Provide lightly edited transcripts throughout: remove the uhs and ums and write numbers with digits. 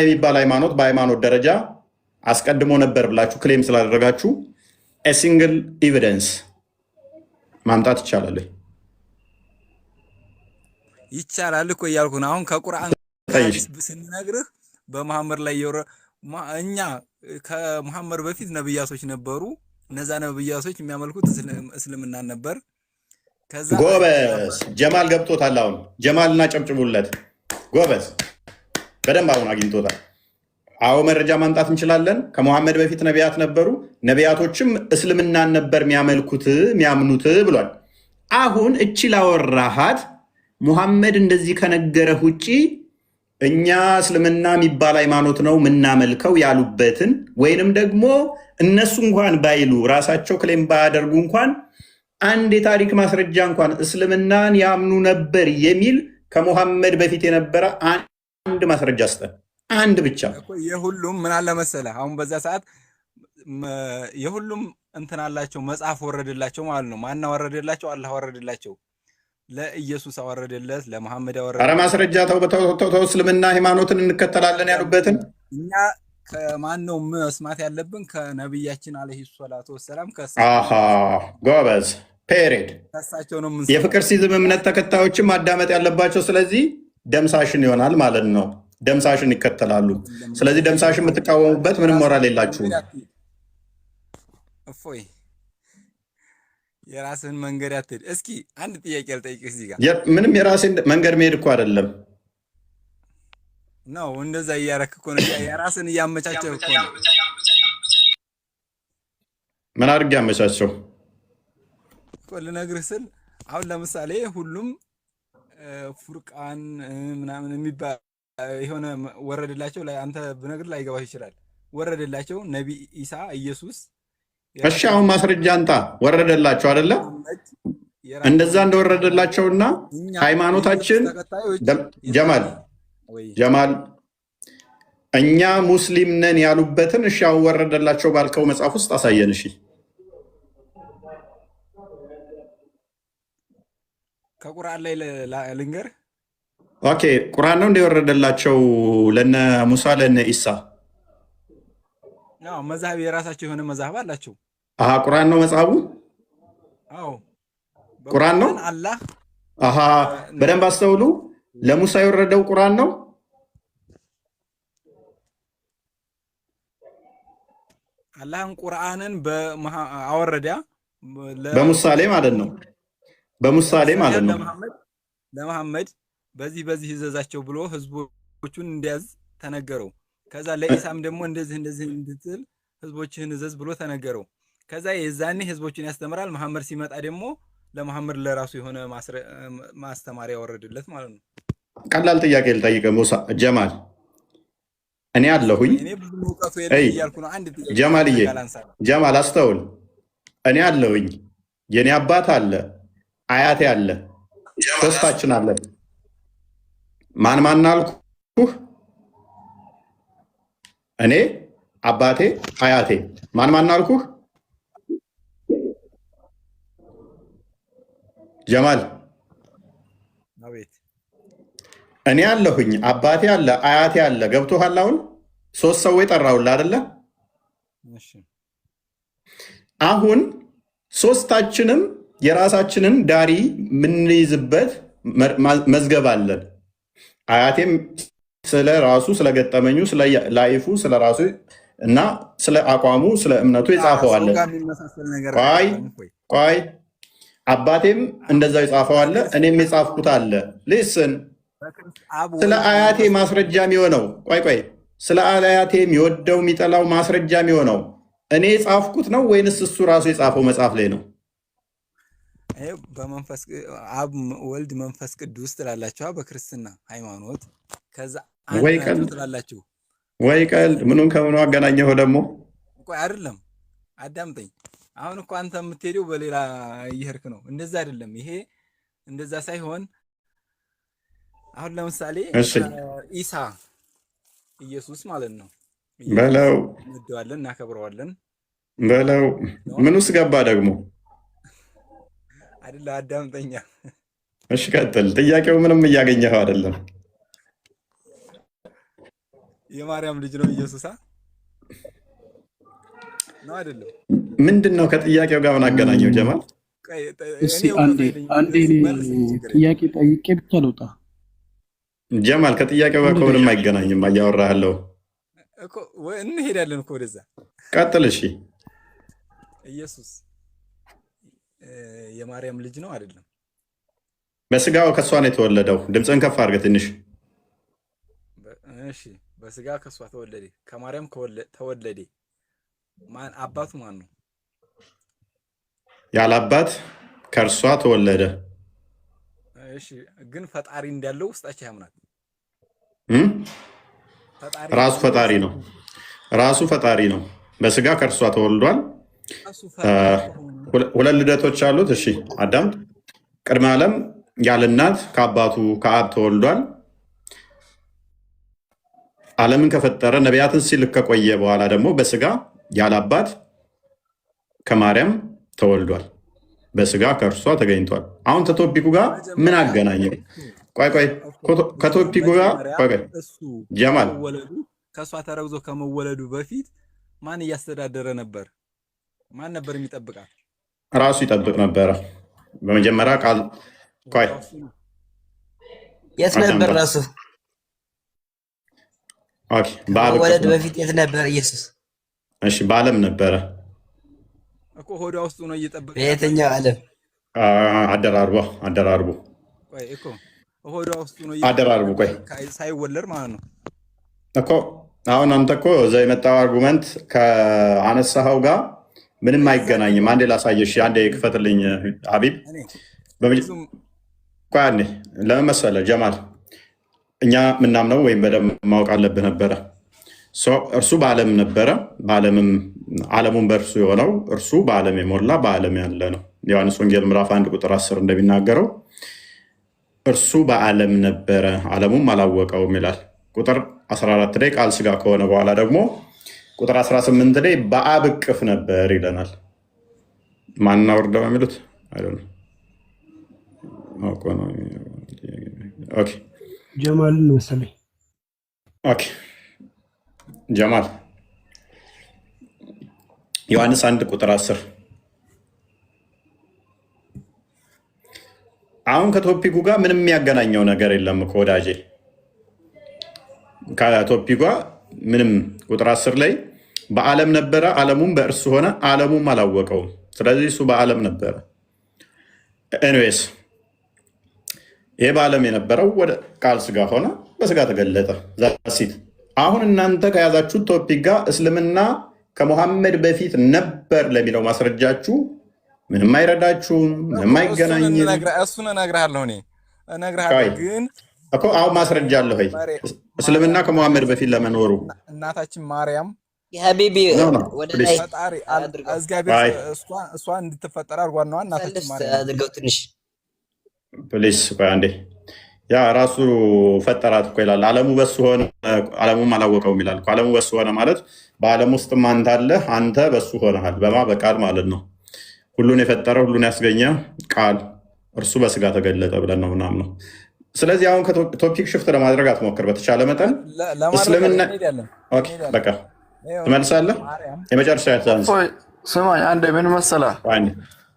የሚባል ሃይማኖት በሃይማኖት ደረጃ አስቀድሞ ነበር ብላችሁ ክሌም ስላደረጋችሁ ሲንግል ኤቪደንስ ማምጣት ይቻላል? ይቻላል እኮ እያልኩ ነው። አሁን ከቁርአን ስንነግርህ በመሐመድ ላይ እኛ ከመሐመድ በፊት ነብያቶች ነበሩ። እነዛ ነብያቶች የሚያመልኩት እስልምናን ነበር። ከዛ ጎበዝ ጀማል ገብቶታል። አሁን ጀማልና ጨብጭቡለት። ጎበዝ በደንብ አሁን አግኝቶታል። አዎ መረጃ ማምጣት እንችላለን። ከመሐመድ በፊት ነቢያት ነበሩ፣ ነቢያቶችም እስልምናን ነበር የሚያመልኩት የሚያምኑት ብሏል። አሁን እቺ ላወራሃት ሙሐመድ እንደዚህ ከነገረህ ውጪ እኛ እስልምና የሚባል ሃይማኖት ነው ምናመልከው ያሉበትን ወይንም ደግሞ እነሱ እንኳን ባይሉ ራሳቸው ክሌም ባያደርጉ እንኳን አንድ የታሪክ ማስረጃ እንኳን እስልምናን ያምኑ ነበር የሚል ከሙሐመድ በፊት የነበረ አንድ ማስረጃ ስጠን። አንድ ብቻ። የሁሉም ምን አለ መሰለህ፣ አሁን በዛ ሰዓት የሁሉም እንትን አላቸው፣ መጽሐፍ ወረደላቸው ማለት ነው። ማን ወረደላቸው? አላህ ወረደላቸው። ለኢየሱስ አወረደለት፣ ለመሐመድ አወረደለት። ኧረ ማስረጃ ተው። እስልምና ሃይማኖትን እንከተላለን ያሉበትን እኛ ከማን ነው መስማት ያለብን? ከነብያችን አለይሂ ሰላቱ ወሰላም። ጎበዝ ፔሬድ። ከሳቸው ነው የፍቅር ሲዝም እምነት ተከታዮችም ማዳመጥ ያለባቸው። ስለዚህ ደምሳሽን ይሆናል ማለት ነው። ደምሳሽን ይከተላሉ። ስለዚህ ደምሳሽን የምትቃወሙበት ምንም ሞራል የላችሁም። እፎይ የራስህን መንገድ አትሄድ። እስኪ አንድ ጥያቄ ልጠይቅህ እዚህ ጋር። ምንም የራስህን መንገድ መሄድ እኮ አይደለም ነው። እንደዛ እያረክ እኮ ነው፣ የራስህን እያመቻቸህ እኮ ነው። ምን አድርጌ ያመቻቸው እኮ ልነግርህ ስል አሁን ለምሳሌ ሁሉም ፉርቃን ምናምን የሚባል የሆነ ወረደላቸው ላይ አንተ ብነግርህ ላይገባህ ይችላል። ወረደላቸው ነቢ ኢሳ ኢየሱስ። እሺ አሁን ማስረጃ አንጣ። ወረደላቸው አይደለ? እንደዛ እንደወረደላቸውና ሃይማኖታችን ጀማል እኛ ሙስሊም ነን ያሉበትን እሺ አሁን ወረደላቸው ባልከው መጽሐፍ ውስጥ አሳየን። እሺ ከቁርአን ላይ ልንገር። ኦኬ ቁርአን ነው እንደወረደላቸው ለነ ሙሳ ለነ ኢሳ? አዎ መዛህብ የራሳቸው የሆነ መዛህብ አላቸው። አሃ ቁርአን ነው መጽሐፉ? አዎ ቁርአን ነው። አላህ አሃ በደንብ አስተውሉ። ለሙሳ የወረደው ቁርአን ነው። አላህን ቁርአንን አወረዳ በሙሳሌ ማለት ነው። በሙሳሌ ማለት ነው። ለመሐመድ በዚህ ይዘዛቸው ብሎ ህዝቦቹን እንዲያዝ ተነገረው። ከዛ ለኢሳም ደግሞ እንደዚህ እንድትል ህዝቦችህን እዘዝ ብሎ ተነገረው። ከዛ የዛኔ ህዝቦችን ያስተምራል። መሐመድ ሲመጣ ደግሞ ለመሐመድ ለራሱ የሆነ ማስተማሪያ ያወረደለት ማለት ነው። ቀላል ጥያቄ ልጠይቅህ ሙሳ ጀማል፣ እኔ አለሁኝ። ጀማል አስተውል። እኔ አለሁኝ፣ የኔ አባት አለ፣ አያቴ አለ፣ ሶስታችን አለ። ማን አልኩህ? እኔ አባቴ አያቴ። ማን አልኩህ? ጀማል እኔ አለሁኝ፣ አባቴ አለ፣ አያቴ አለ። ገብቶሃል? አሁን ሶስት ሰው ጠራሁልህ አይደለ? አሁን ሶስታችንም የራሳችንን ዳሪ የምንይዝበት መዝገብ አለን። አያቴም ስለ ራሱ ስለገጠመኙ ስለ ላይፉ ስለ ራሱ እና ስለ አቋሙ ስለ እምነቱ የጻፈዋለ። ቆይ አባቴም እንደዛው የጻፈዋለ፣ እኔም የጻፍኩት አለ። ሊስን ስለ አያቴ ማስረጃ የሚሆነው ቆይ ስለ አያቴ የሚወደው የሚጠላው ማስረጃ የሚሆነው እኔ የጻፍኩት ነው ወይንስ እሱ ራሱ የጻፈው መጽሐፍ ላይ ነው? በመንፈስ አብ ወልድ መንፈስ ቅዱስ ትላላችሁ በክርስትና ሃይማኖት። ከዛ አንዱ ትላላችሁ ወይ ቀልድ። ምኑን ከምኑ አገናኘው ደግሞ? ቆይ አይደለም አዳምጠኝ። አሁን እኮ አንተ የምትሄደው በሌላ እየሄድክ ነው። እንደዛ አይደለም። ይሄ እንደዛ ሳይሆን አሁን ለምሳሌ ኢሳ ኢየሱስ ማለት ነው በለው፣ እንወደዋለን እናከብረዋለን በለው። ምን ውስጥ ገባ ደግሞ? አይደለ አዳምጠኛ። እሺ ቀጥል። ጥያቄው ምንም እያገኘኸው አይደለም። የማርያም ልጅ ነው ኢየሱስ ነው አይደለም? ምንድን ነው ከጥያቄው ጋር ምን አገናኘው ጀማል? አንዴ ጥያቄ ጠይቄ ብቻ ልውጣ። ጀማል ከጥያቄው ጋር ምንም አይገናኝም። እያወራህ ያለው እኮ እንሄዳለን እኮ ወደዛ። ቀጥል። እሺ ኢየሱስ የማርያም ልጅ ነው አይደለም? በስጋው ከሷ ነው የተወለደው። ድምፅህን ከፍ አድርገህ ትንሽ። እሺ በስጋ ከሷ ተወለደ፣ ከማርያም ተወለደ። ማን አባቱ ማን ነው? ያለ አባት ከእርሷ ተወለደ። እሺ ግን ፈጣሪ እንዳለው ውስጣቸው ያምናል። ራሱ ፈጣሪ ነው። ራሱ ፈጣሪ ነው። በስጋ ከእርሷ ተወልዷል። ሁለት ልደቶች አሉት። እሺ አዳምጥ። ቅድመ ዓለም ያለ እናት ከአባቱ ከአብ ተወልዷል። ዓለምን ከፈጠረ ነቢያትን ሲልክ ከቆየ በኋላ ደግሞ በስጋ ያለ አባት ከማርያም ተወልዷል። በስጋ ከእርሷ ተገኝቷል። አሁን ከቶፒኩ ጋር ምን አገናኘው? ቆይ ከቶፒኩ ጋር ቆይ ጀማል፣ ከእሷ ተረግዞ ከመወለዱ በፊት ማን እያስተዳደረ ነበር? ማን ነበር የሚጠብቃት? ራሱ ይጠብቅ ነበረ። በመጀመሪያ ቃል ቆይ የት ነበር ራሱ? ከመወለዱ በፊት የት ነበር ኢየሱስ? እሺ በዓለም ነበረ እኮ ሆዷ ውስጥ ነው እየጠበቀ። በየትኛው ዓለም? አደራርቦ ቆይ እኮ ሆዷ ውስጥ ነው አደራርቦ ቆይ ሳይወለድ ማለት ነው እኮ። አሁን አንተ እኮ እዛ የመጣው አርጉመንት ከአነሳኸው ጋር ምንም አይገናኝም። አንዴ ላሳየሽ፣ አንዴ ክፈትልኝ ሀቢብ። ቆይ አንዴ ለምን መሰለህ ጀማል፣ እኛ ምናምነው ወይም በደንብ ማወቅ አለብህ ነበረ። እርሱ በዓለም ነበረ፣ ዓለሙን በእርሱ የሆነው እርሱ በዓለም የሞላ በዓለም ያለ ነው። ዮሐንስ ወንጌል ምዕራፍ 1 ቁጥር 10 እንደሚናገረው እርሱ በዓለም ነበረ ዓለሙም አላወቀውም ይላል። ቁጥር 14 ላይ ቃል ስጋ ከሆነ በኋላ ደግሞ ቁጥር 18 ላይ በአብ እቅፍ ነበር ይለናል። ማንና ወርደው የሚሉት ጀማልን መሰለኝ። ጀማል ዮሐንስ 1 ቁጥር 10። አሁን ከቶፒኩ ጋር ምንም የሚያገናኘው ነገር የለም እኮ ወዳጄ። ከቶፒኩ ጋር ምንም። ቁጥር 10 ላይ በዓለም ነበረ፣ ዓለሙም በእርሱ ሆነ፣ ዓለሙም አላወቀውም። ስለዚህ እሱ በዓለም ነበረ። ኤኒዌይስ ይህ በዓለም የነበረው ወደ ቃል ስጋ ሆነ፣ በስጋ ተገለጠ። ዛሲት አሁን እናንተ ከያዛችሁት ቶፒክ ጋር እስልምና ከሙሐመድ በፊት ነበር ለሚለው ማስረጃችሁ ምንም አይረዳችሁም፣ ምንም አይገናኝም። እሱን እነግርሃለሁ እኔ እነግርሃለሁ። ግን እኮ አሁን ማስረጃ አለ ወይ እስልምና ከሙሐመድ በፊት ለመኖሩ? እናታችን ማርያም የሀቢቢ ወደ ላይ ፈጣሪ እግዚአብሔር እሷ እንድትፈጠር አድርጓት ነዋ። እናታችን ማርያም አድርገው ትንሽ ፕሊስ ቆይ አንዴ። ያ ራሱ ፈጠራት እኮ ይላል። ዓለሙ በሱ ሆነ ዓለሙም አላወቀውም ይላል። ዓለሙ በሱ ሆነ ማለት በዓለም ውስጥም አንተ አለህ፣ አንተ በሱ ሆነሃል። በቃል ማለት ነው። ሁሉን የፈጠረ ሁሉን ያስገኘ ቃል እርሱ በስጋ ተገለጠ ብለን ነው ምናምን ነው። ስለዚህ አሁን ከቶፒክ ሽፍት ለማድረግ አትሞክር። በተቻለ መጠን እስልምና በቃ ትመልሳለህ። የመጨረሻ ቻንስ ስማኝ፣ አንዴ ምን መሰለህ፣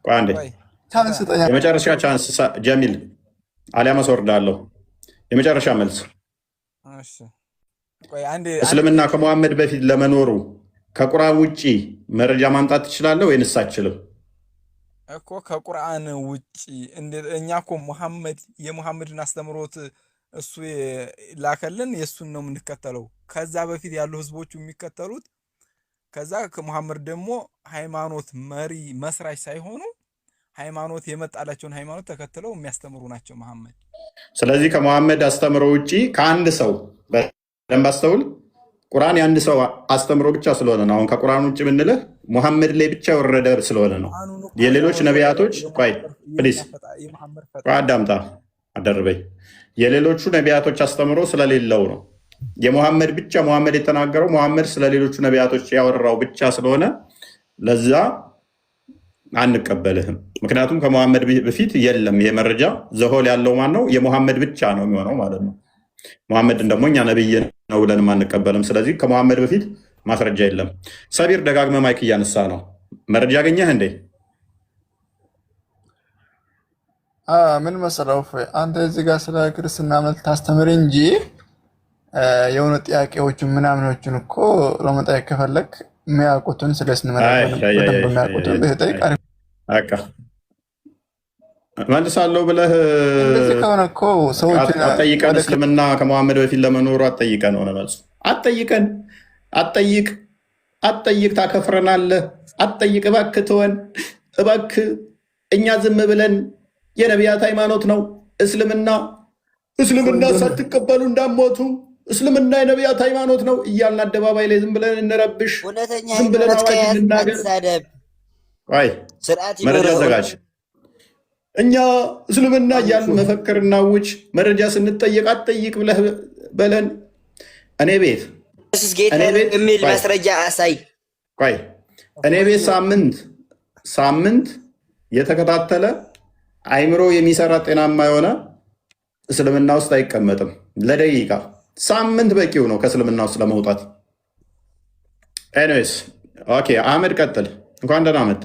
አንዴ የመጨረሻ ቻንስ ጀሚል አሊያ መስወርዳለሁ። የመጨረሻ መልስ እስልምና ከሙሐመድ በፊት ለመኖሩ ከቁርአን ውጭ መረጃ ማምጣት ትችላለህ ወይንስ አትችልም? እኮ ከቁርአን ውጭ እኛ እኮ የሙሐመድን አስተምሮት እሱ ላከልን፣ የእሱን ነው የምንከተለው። ከዛ በፊት ያሉ ህዝቦቹ የሚከተሉት ከዛ ከሙሐመድ ደግሞ ሃይማኖት መሪ መስራች ሳይሆኑ ሃይማኖት የመጣላቸውን ሃይማኖት ተከትለው የሚያስተምሩ ናቸው መሐመድ። ስለዚህ ከሙሐመድ አስተምሮ ውጭ ከአንድ ሰው በደንብ አስተውል፣ ቁርአን የአንድ ሰው አስተምሮ ብቻ ስለሆነ ነው። አሁን ከቁርአን ውጭ ብንልህ ሙሐመድ ላይ ብቻ ወረደ ስለሆነ ነው። የሌሎች ነቢያቶች ፕሊስ አዳምጣ አደርበኝ። የሌሎቹ ነቢያቶች አስተምሮ ስለሌለው ነው። የሙሐመድ ብቻ ሙሐመድ የተናገረው ሙሐመድ ስለሌሎቹ ነቢያቶች ያወራው ብቻ ስለሆነ ለዛ አንቀበልህም። ምክንያቱም ከሙሐመድ በፊት የለም ይሄ መረጃ። ዘሆል ያለው ማን ነው? የሙሐመድ ብቻ ነው የሚሆነው ማለት ነው። መሐመድን ደግሞ እኛ ነብይ ነው ብለንም አንቀበልም። ስለዚህ ከመሐመድ በፊት ማስረጃ የለም። ሰቢር ደጋግመ ማይክ እያነሳ ነው። መረጃ ያገኘህ እንዴ? ምን መሰለው አንተ እዚህ ጋር ስለ ክርስትና መልክ ታስተምር እንጂ የሆኑ ጥያቄዎችን ምናምኖችን እኮ ለመጠየቅ ከፈለግ የሚያውቁትን ስለ እስልምና የሚያውቁትን ብትጠይቅ መልሳለሁ ብለህ እንደዚህ ከሆነ እኮ ሰዎችን አትጠይቀን። እስልምና ከመሐመድ በፊት ለመኖሩ አትጠይቀን ሆነ መልሱ። አትጠይቀን፣ አትጠይቅ፣ ታከፍረናለህ። አትጠይቅ፣ እባክህ ተወን፣ እባክህ። እኛ ዝም ብለን የነቢያት ሃይማኖት ነው እስልምና ሳትቀበሉ እንዳሞቱ እስልምና የነቢያት ሃይማኖት ነው እያልን አደባባይ ላይ ዝም ብለን እንረብሽ፣ ዝም ብለን አዋጅ እንናገር። መረጃ አዘጋጅ። እኛ እስልምና እያልን መፈክር እናውጭ። መረጃ ስንጠየቅ አትጠይቅ ብለህ በለን። እኔ ቤት የሚል ማስረጃ አሳይ። እኔ ቤት ሳምንት የተከታተለ አይምሮ የሚሰራ ጤናማ የሆነ እስልምና ውስጥ አይቀመጥም። ለደቂቃ ሳምንት በቂው ነው ከእስልምና ውስጥ ለመውጣት። ኤኒዌይስ ኦኬ፣ አህመድ ቀጥል። እንኳን ደህና መጣ።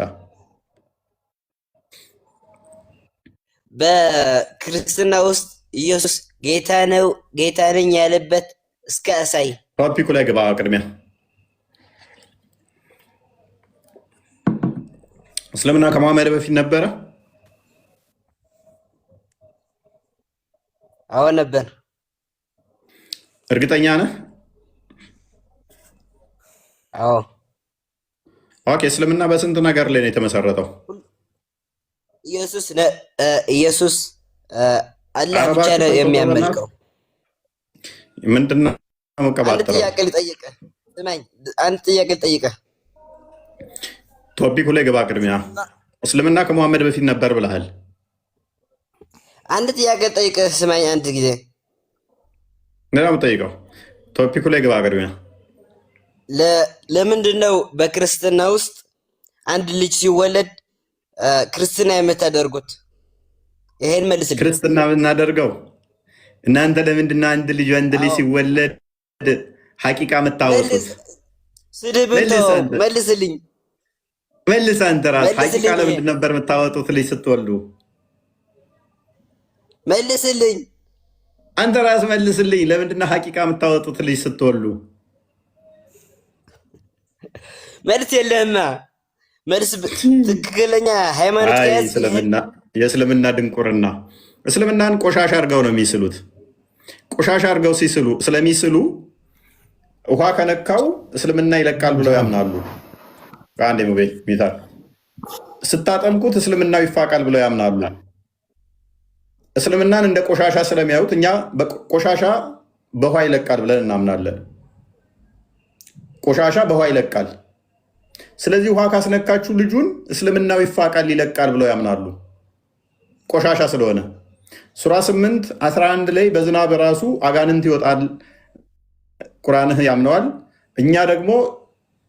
በክርስትና ውስጥ ኢየሱስ ጌታ ነው ጌታ ነኝ ያለበት እስከ አሳይ። ቶፒኩ ላይ ግባ። ቅድሚያ እስልምና ከመሐመድ በፊት ነበረ? አዎ ነበር። እርግጠኛ ነህ? አዎ። ኦኬ፣ እስልምና በስንት ነገር ላይ ነው የተመሰረተው? ኢየሱስ አላህ ብቻ ነው የሚያመልከው። ምንድን ነው መቀባጠረው? አንድ ጥያቄ ልጠይቅህ። ቶፒኩ ላይ ግባ። ቅድሚያ እስልምና ከመሐመድ በፊት ነበር ብለሃል። አንድ ጥያቄ ልጠይቅህ፣ ስማኝ አንድ ጊዜ። ምንድን ነው የምጠይቀው? ቶፒኩ ላይ ግባ። ቅድሚያ ለምንድን ነው በክርስትና ውስጥ አንድ ልጅ ሲወለድ ክርስትና የምታደርጉት? ይሄን መልስልኝ። ክርስትና የምናደርገው እናንተ ለምንድን ነው አንድ ልጅ ሲወለድ ሐቂቃ የምታወጡት? ስድብ መልስልኝ። መልስ አንተ ራስህ። ሐቂቃ ለምንድን ነበር የምታወጡት ልጅ ስትወልዱ? መልስልኝ። አንተ ራስህ መልስልኝ። ለምንድን ነው ሐቂቃ የምታወጡት ልጅ ስትወልዱ? መልስ የለህማ። መልስ ትክክለኛ ሃይማኖት የእስልምና ድንቁርና። እስልምናን ቆሻሻ አድርገው ነው የሚስሉት። ቆሻሻ አድርገው ስለሚስሉ ውሃ ከነካው እስልምና ይለቃል ብለው ያምናሉ። አንድ ሙቤ ሚታ ስታጠምቁት እስልምናው ይፋቃል ብለው ያምናሉ። እስልምናን እንደ ቆሻሻ ስለሚያዩት እኛ ቆሻሻ በውሃ ይለቃል ብለን እናምናለን። ቆሻሻ በውሃ ይለቃል። ስለዚህ ውሃ ካስነካችሁ ልጁን እስልምናው ይፋቃል ይለቃል ብለው ያምናሉ፣ ቆሻሻ ስለሆነ። ሱራ 8:11 ላይ በዝናብ ራሱ አጋንንት ይወጣል ቁርአንህ ያምነዋል። እኛ ደግሞ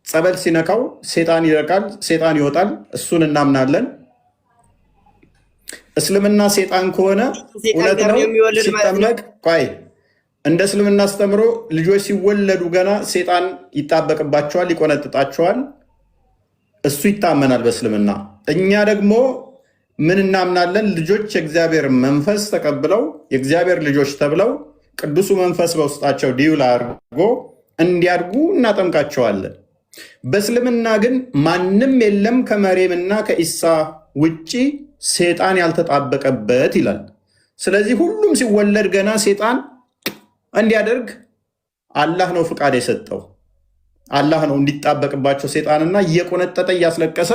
ጸበል ሲነካው ሴጣን ይረቃል፣ ሴጣን ይወጣል፣ እሱን እናምናለን። እስልምና ሴጣን ከሆነ እውነት ነው። ሲጠመቅ እንደ እስልምና አስተምሮ ልጆች ሲወለዱ ገና ሴጣን ይጣበቅባቸዋል፣ ይቆነጥጣቸዋል። እሱ ይታመናል በእስልምና። እኛ ደግሞ ምን እናምናለን? ልጆች የእግዚአብሔር መንፈስ ተቀብለው የእግዚአብሔር ልጆች ተብለው ቅዱሱ መንፈስ በውስጣቸው ዲውል አድርጎ እንዲያድጉ እናጠምቃቸዋለን። በእስልምና ግን ማንም የለም ከመሬምና ከኢሳ ውጪ ሴጣን ያልተጣበቀበት ይላል። ስለዚህ ሁሉም ሲወለድ ገና ሴጣን እንዲያደርግ አላህ ነው ፍቃድ የሰጠው። አላህ ነው እንዲጣበቅባቸው ሴጣንና እየቆነጠጠ እያስለቀሰ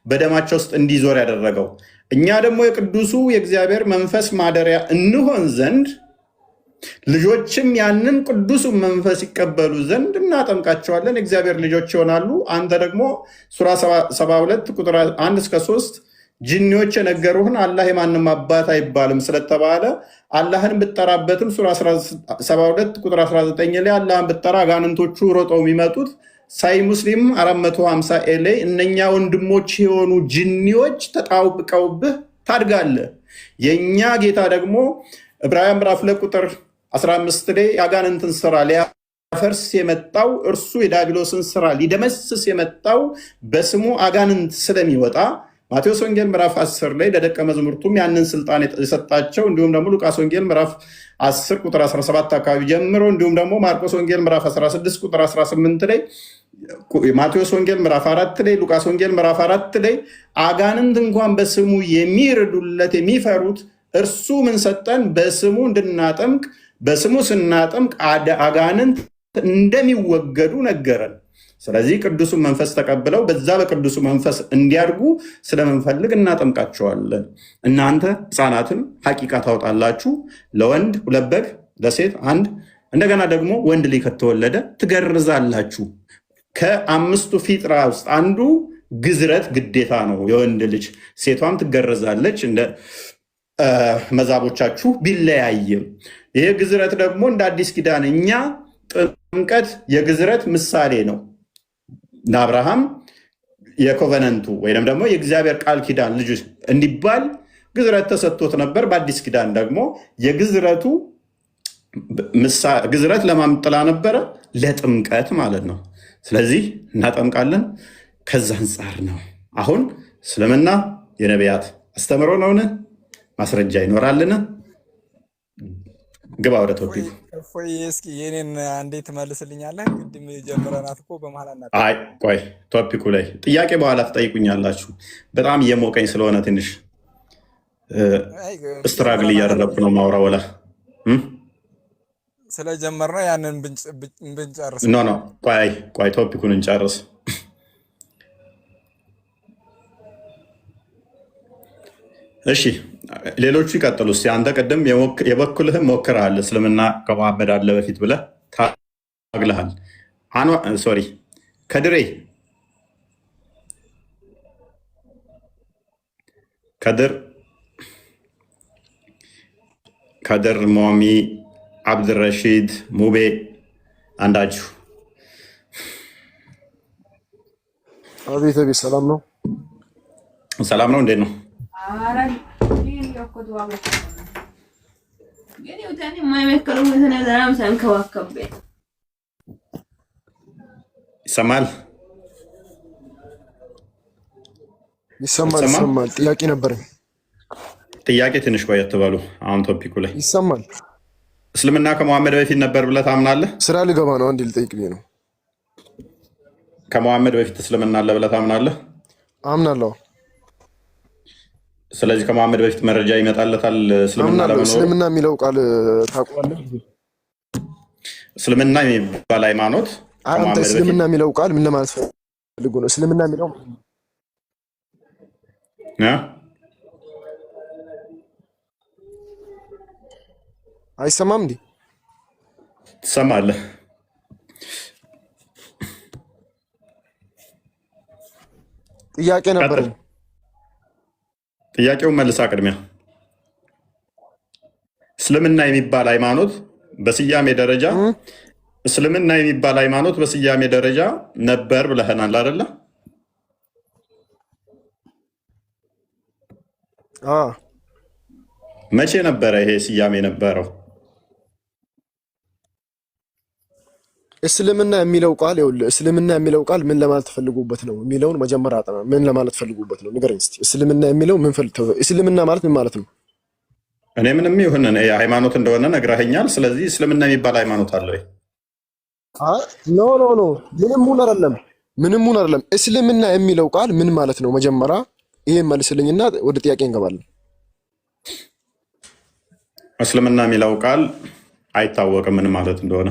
በደማቸው ውስጥ እንዲዞር ያደረገው። እኛ ደግሞ የቅዱሱ የእግዚአብሔር መንፈስ ማደሪያ እንሆን ዘንድ ልጆችም ያንን ቅዱሱ መንፈስ ይቀበሉ ዘንድ እናጠምቃቸዋለን፣ የእግዚአብሔር ልጆች ይሆናሉ። አንተ ደግሞ ሱራ 72 ቁጥር 1-3 ጅኒዎች የነገሩህን አላህ የማንም አባት አይባልም ስለተባለ አላህን ብጠራበትም ሱራ 72 ቁጥር 19 ላይ አላህን ብጠራ አጋንንቶቹ ሮጠው የሚመጡት ሳይ ሙስሊም 450 ላይ እነኛ ወንድሞች የሆኑ ጅኒዎች ተጣብቀውብህ ታድጋለህ። የእኛ ጌታ ደግሞ ዕብራውያን ምዕራፍ 2 ቁጥር 15 ላይ የአጋንንትን ስራ ሊያፈርስ የመጣው እርሱ የዲያብሎስን ስራ ሊደመስስ የመጣው በስሙ አጋንንት ስለሚወጣ ማቴዎስ ወንጌል ምዕራፍ 10 ላይ ለደቀ መዛሙርቱም ያንን ስልጣን የሰጣቸው እንዲሁም ደግሞ ሉቃስ ወንጌል ምዕራፍ 10 ቁጥር 17 አካባቢ ጀምሮ እንዲሁም ደግሞ ማርቆስ ወንጌል ምዕራፍ 16 ቁጥር 18 ላይ ማቴዎስ ወንጌል ምዕራፍ 4 ላይ ሉቃስ ወንጌል ምዕራፍ 4 ላይ አጋንንት እንኳን በስሙ የሚረዱለት የሚፈሩት እርሱ ምን ሰጠን? በስሙ እንድናጠምቅ በስሙ ስናጠምቅ አጋንንት እንደሚወገዱ ነገረን። ስለዚህ ቅዱሱን መንፈስ ተቀብለው በዛ በቅዱሱ መንፈስ እንዲያድጉ ስለምንፈልግ እናጠምቃቸዋለን። እናንተ ሕፃናትን ሐቂቃ ታወጣላችሁ፣ ለወንድ 2 በግ ለሴት 1፣ እንደገና ደግሞ ወንድ ልጅ ከተወለደ ትገርዛላችሁ። ከ5ቱ ፊጥራ ውስጥ አንዱ ግዝረት ግዴታ ነው። የወንድ ልጅ ሴቷም ትገረዛለች እንደ መዛቦቻችሁ ቢለያይም። ይሄ ግዝረት ደግሞ እንደ አዲስ ኪዳን እኛ ጥምቀት የግዝረት ምሳሌ ነው። ለአብርሃም የኮቨነንቱ ወይም ደግሞ የእግዚአብሔር ቃል ኪዳን ልጅ እንዲባል ግዝረት ተሰጥቶት ነበር። በአዲስ ኪዳን ደግሞ የግዝረቱ ግዝረት ለማምጥላ ነበረ፣ ለጥምቀት ማለት ነው። ስለዚህ እናጠምቃለን። ከዛ አንጻር ነው። አሁን እስልምና የነቢያት አስተምሮ ነውን? ማስረጃ ይኖራልን? ግባ ወደ ቶፒኩ። እስኪ የኔን አንዴ ትመልስልኛለህ? ቅድም ጀምረናት እኮ በመሀል አይ ቆይ፣ ቶፒኩ ላይ ጥያቄ በኋላ ትጠይቁኛላችሁ። በጣም እየሞቀኝ ስለሆነ ትንሽ ስትራግል እያደረግኩ ነው ማውራ ወላ ስለጀመርነው ያንን ብንጨርስ ኖ ቆይ ቶፒኩን እንጨርስ። እሺ ሌሎቹ ይቀጥሉ። እስኪ አንተ ቅድም የበኩልህም ሞክረሃል። እስልምና ከመሐመድ አለ በፊት ብለህ ታግለሃል። ሶሪ ከድር ሞሚ አብድረሺድ ሙቤ አንዳችሁ። አቤት አቤት፣ ሰላም ነው? ሰላም ነው። እንዴት ነው? ይሰማል? ይሰማል። ጥያቄ ነበረኝ። ጥያቄ ትንሽ ቆየት በሉ። አሁን ቶፒኩ ላይ ይሰማል። እስልምና ከመሐመድ በፊት ነበር ብለህ ታምናለህ? ስራ ልገባ ነው። አንዴ ልጠይቅ ነው። ከመሐመድ በፊት እስልምና አለ ብለህ ታምናለህ? አምናለሁ። ስለዚህ ከመሐመድ በፊት መረጃ ይመጣለታል እስልምና ለመኖሩ? እስልምና የሚለው ቃል ታውቀዋለህ? እስልምና የሚባል ሃይማኖት አንተ እስልምና የሚለው ቃል ምን ለማለት ፈልጎ ነው? እስልምና የሚለው አይሰማም እንዴ? ትሰማለህ? ጥያቄ ነበር። ጥያቄውን መልሳ ቅድሚያ። እስልምና የሚባል ሃይማኖት በስያሜ ደረጃ እስልምና የሚባል ሃይማኖት በስያሜ ደረጃ ነበር ብለህናል አይደለ? መቼ ነበረ ይሄ ስያሜ ነበረው? እስልምና የሚለው ቃል ይኸውልህ፣ እስልምና የሚለው ቃል ምን ለማለት ፈልጉበት ነው የሚለውን መጀመሪያ አጥና። ምን ለማለት ፈልጉበት ነው ንገረኝ እስኪ። እስልምና የሚለው ምን እስልምና ማለት ምን ማለት ነው? እኔ ምንም ይሁን ሃይማኖት እንደሆነ ነግረኸኛል። ስለዚህ እስልምና የሚባል ሃይማኖት አለ ወይ? ኖ ምንም ሁን አይደለም። እስልምና የሚለው ቃል ምን ማለት ነው? መጀመሪያ ይሄን መልስልኝና ወደ ጥያቄ እንገባለን። እስልምና የሚለው ቃል አይታወቅም ምን ማለት እንደሆነ።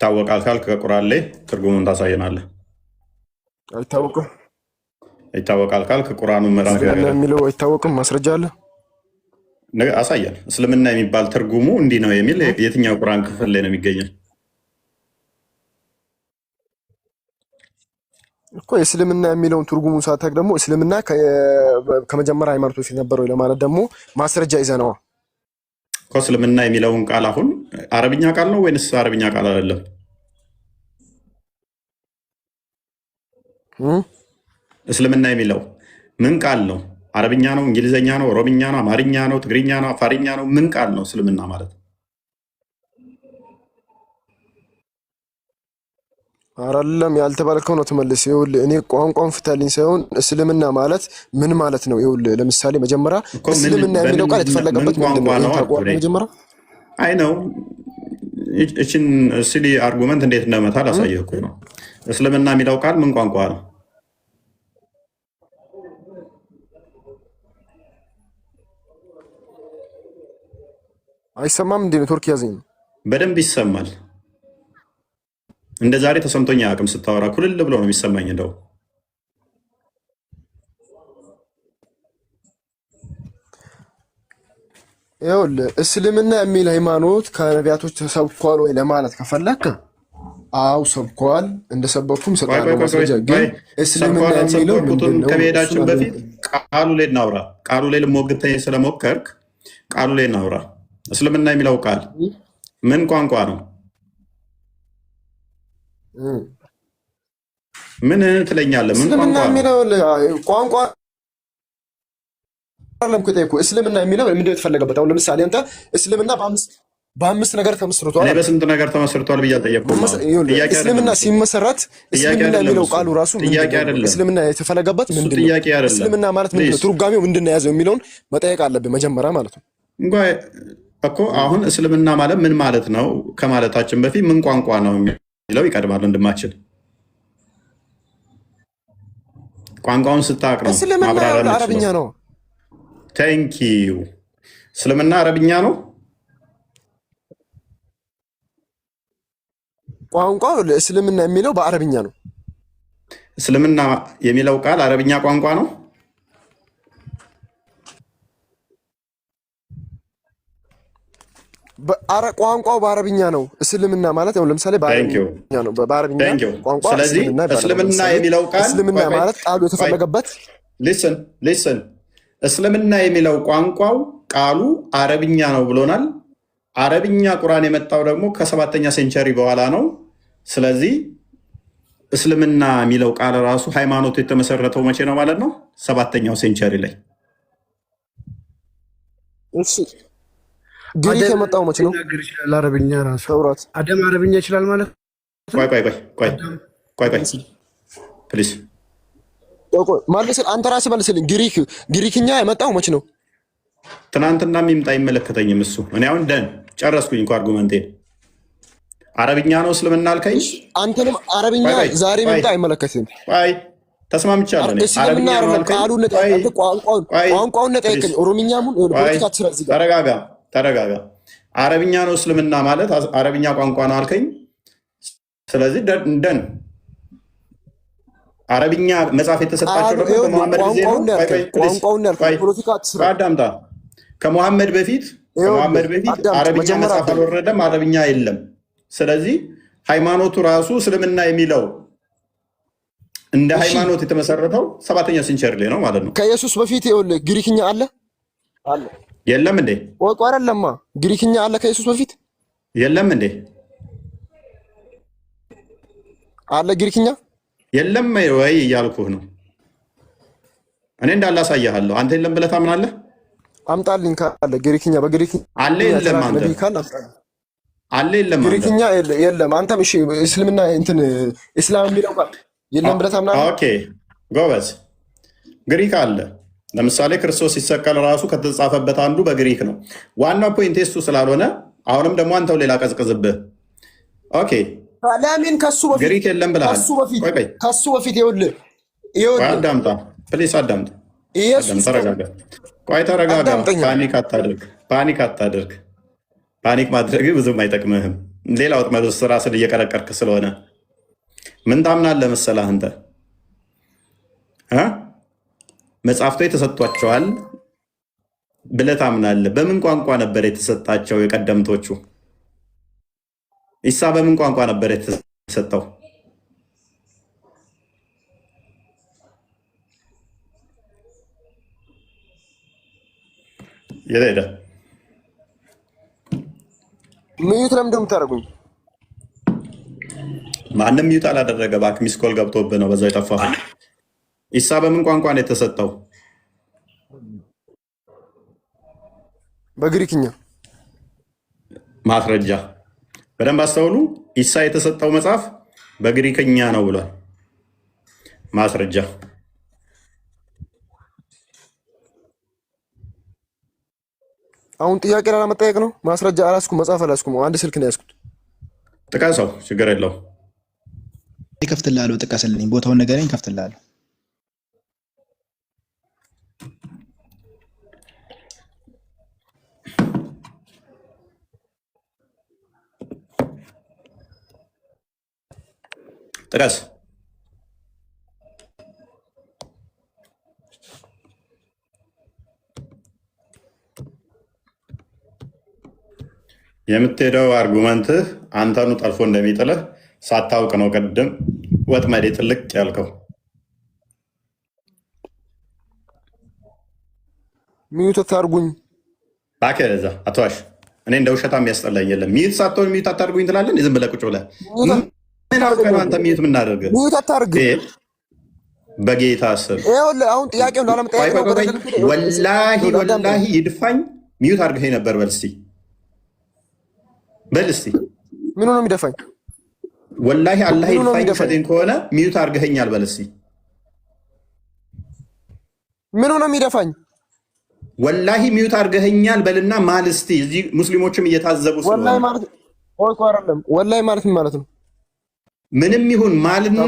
ይታወቃል ካልክ ከቁርአን ላይ ትርጉሙን ታሳየናለህ። አይታወቅም። ይታወቃል ካልክ ቁርአኑ ምዕራፍ የሚለው አይታወቅም ማስረጃ አለ? አሳየን። እስልምና የሚባል ትርጉሙ እንዲህ ነው የሚል የትኛው ቁርአን ክፍል ላይ ነው የሚገኘው? እኮ የእስልምና የሚለውን ትርጉሙ ሳታውቅ ደግሞ እስልምና ከመጀመሪያ ሃይማኖቶች ነበረው ለማለት ደግሞ ማስረጃ ይዘነዋ እኮ። እስልምና የሚለውን ቃል አሁን አረብኛ ቃል ነው ወይንስ አረብኛ ቃል አይደለም? እስልምና የሚለው ምን ቃል ነው? አረብኛ ነው? እንግሊዝኛ ነው? ኦሮምኛ ነው? አማርኛ ነው? ትግርኛ ነው? አፋርኛ ነው? ምን ቃል ነው እስልምና ማለት? አይደለም ያልተባልከው ነው ትመልስ። ይኸውልህ እኔ ቋንቋውን ፍታልኝ ሳይሆን እስልምና ማለት ምን ማለት ነው? ይኸውልህ ለምሳሌ መጀመሪያ እስልምና የሚለው ቃል የተፈለገበት ምንድን ነው? ታውቀዋለህ? መጀመሪያ አይ ነው እችን ሲሊ አርጉመንት እንዴት እንደመታ ላሳየህ እኮ ነው። እስልምና የሚለው ቃል ምን ቋንቋ ነው? አይሰማም እንዴ? ኔትወርክ ያዘኝ ነው። በደንብ ይሰማል። እንደ ዛሬ ተሰምቶኝ አያውቅም። ስታወራ ኩልል ብሎ ነው የሚሰማኝ። እንደው ይኸውልህ እስልምና የሚል ሃይማኖት ከነቢያቶች ተሰብኳል ወይ ለማለት ከፈለክ አው ሰብኳል፣ እንደሰበኩም ሰጣለሁ ማስረጃ። ግን እስልምና የሚለው ምንድን ነው? ከመሄዳችን በፊት ቃሉ ላይ እናውራ። ቃሉ ላይ ልሞግተኝ ስለሞከርክ ቃሉ ላይ እናውራ። እስልምና የሚለው ቃል ምን ቋንቋ ነው? ምን ትለኛለህ? ምን እስልምና ቋንቋ የሚለው ቋንቋ አይደለም እኮ የጠየኩህ። እስልምና የሚለው ምንድን ነው የተፈለገበት? አሁን ለምሳሌ አንተ እስልምና በአምስት ነገር ተመስርቷል። እኔ በስንት ነገር ተመስርቷል ብዬ አልጠየቅኩም። እስልምና ሲመሰረት እስልምና የሚለው ቃሉ ራሱ እስልምና የተፈለገበት ምንድን ነው? እስልምና ማለት ምንድን ነው? ትርጓሜው ምንድን ነው የያዘው የሚለውን መጠየቅ አለብን መጀመሪያ ማለት ነው እኮ። አሁን እስልምና ማለት ምን ማለት ነው ከማለታችን በፊት ምን ቋንቋ ነው የሚለው ይቀድማል። ወንድማችን ቋንቋውን ስታውቅ ነው ማብራሪያ አረብኛ ነው። ቴንኪው። እስልምና አረብኛ ነው ቋንቋው። እስልምና የሚለው በአረብኛ ነው። እስልምና የሚለው ቃል አረብኛ ቋንቋ ነው። ቋንቋው በአረብኛ ነው። እስልምና ማለት ነው። ለምሳሌ በአረብኛ ነው። በአረብኛ ቋንቋ ስለዚህ እስልምና የሚለው ቃል እስልምና ማለት ቃሉ የተፈለገበት ሊስን እስልምና የሚለው ቋንቋው ቃሉ አረብኛ ነው ብሎናል። አረብኛ ቁርአን የመጣው ደግሞ ከ7ኛ ሴንቸሪ በኋላ ነው። ስለዚህ እስልምና የሚለው ቃል ራሱ ሃይማኖቱ የተመሰረተው መቼ ነው ማለት ነው? 7ኛው ሴንቸሪ ላይ። ግሪክ የመጣው መቼ ነው? አረብኛ ራሱ አደም አረብኛ ይችላል ማለት ቆይ ፕሊዝ አንተ ራስህ መልስልኝ። ግሪክኛ የመጣው መቼ ነው? ትናንትና የሚምጣ አይመለከተኝም እሱ። እኔ አሁን ጨረስኩኝ እኮ አርጉመንቴን። አረብኛ ነው እስልምና አልከኝ። አንተንም አረብኛ ዛሬ የሚምጣ አይመለከትም። ተስማምቻለሁ። እስልምና ቋንቋውን ጠየቀኝ። ኦሮምኛሙን ፖለቲካ ትስራ። ተረጋጋ። አረብኛ ነው እስልምና ማለት አረብኛ ቋንቋ ነው አልከኝ። ስለዚህ አረብኛ መጽሐፍ የተሰጣቸው ደግሞ ከመሐመድ ጊዜ ነው። አዳምጣ። ከመሐመድ በፊት አረብኛ መጽሐፍ አልወረደም፣ አረብኛ የለም። ስለዚህ ሃይማኖቱ ራሱ እስልምና የሚለው እንደ ሃይማኖት የተመሰረተው 7ኛ ሴንቸሪ ላይ ነው ማለት ነው። ከኢየሱስ በፊት ግሪክኛ አለ የለም እንዴ? ቆይ አይደለማ፣ ግሪክኛ አለ ከኢየሱስ በፊት የለም እንዴ? አለ ግሪክኛ የለም ወይ እያልኩህ ነው። እኔ እንዳላሳያለሁ። አንተ የለም ብለህ ታምናለህ? አምጣልኝ ካለ ግሪክኛ በግሪክኛ አለ የለም? አንተ አለ የለም? ግሪክኛ የለም። አንተም እሺ እስልምና እንትን እስላም የሚለው ቃል የለም ብለህ ታምናለህ? ኦኬ ጎበዝ። ግሪክ አለ። ለምሳሌ ክርስቶስ ሲሰቀል ራሱ ከተጻፈበት አንዱ በግሪክ ነው። ዋናው ፖይንት እሱ ስላልሆነ አሁንም ደግሞ አንተው ሌላ ቀዝቅዝብህ። ኦኬ ለምን ከሱ በፊት ግሪክ የለም ብለሃል? ከሱ በፊት አዳምጣ ፕሊስ፣ አዳምጣ። ተረጋጋ። ቆይ ተረጋጋ። ፓኒክ አታድርግ። ፓኒክ ማድረግ ብዙም አይጠቅምህም። ሌላ ወጥመድ ውስጥ ራስን እየቀረቀርክ ስለሆነ ምን ታምናለህ መሰለህ አንተ? መጽሐፍቶች ተሰጥቷቸዋል ብለህ ታምናለህ። በምን ቋንቋ ነበር የተሰጣቸው? የቀደምቶቹ ኢሳ በምን ቋንቋ ነበር የተሰጠው? የት ሄደ? ሚዩት ለምን እንደምታደርጉኝ? ማንም ሚዩት አላደረገ። እባክህ ሚስኮል ገብቶብህ ነው በዛው የጠፋኸው። ኢሳ በምን ቋንቋ ነው የተሰጠው? በግሪክኛ። ማስረጃ በደንብ አስተውሉ። ኢሳ የተሰጠው መጽሐፍ በግሪክኛ ነው ብሏል። ማስረጃ አሁን ጥያቄ ላለመጠየቅ ነው። ማስረጃ አላስኩም፣ መጽሐፍ አላስኩም። አንድ ስልክ ነው ያዝኩት። ጥቀሰው፣ ችግር የለውም። ይከፍትልሃለሁ። ጥቀስልኝ፣ ቦታውን ንገረኝ፣ ይከፍትልሃለሁ። ጥቀስ። የምትሄደው አርጉመንትህ አንተኑ ጠልፎ እንደሚጥልህ ሳታውቅ ነው። ቅድም ወጥመዴ ጥልቅ ያልከው ሚዩት አታርጉኝ እባክህ። እዛ አትዋሽ። እኔ እንደ ውሸታ የሚያስጠላኝ የለም። ሚዩት ሳትሆን ሚዩት አታርጉኝ ትላለህ። ዝም ብለህ ቁጭ ብለህ ምን አውቀህ ነው አንተ ሚዩት የምናደርግህ? ሚዩት አታርግ። በጌታ ስም አሁን ጥያቄውን ላለመጠየቅ ነው። ወላሂ ይድፋኝ። ሚዩት አድርገህ ነበር። በል እስቲ ምኑ ነው የሚደፋኝ? ወላሂ አላህ ይድፋኝ። ሸቴን ከሆነ ሚዩት አድርገኸኛል። በል እስቲ ምኑ ነው የሚደፋኝ? ወላሂ ሚዩት አድርገኸኛል በልና ማል እስቲ። እዚህ ሙስሊሞችም እየታዘቡ ስለሆነ ወላሂ ማለት ምን ማለት ነው? ምንም ይሁን ማልና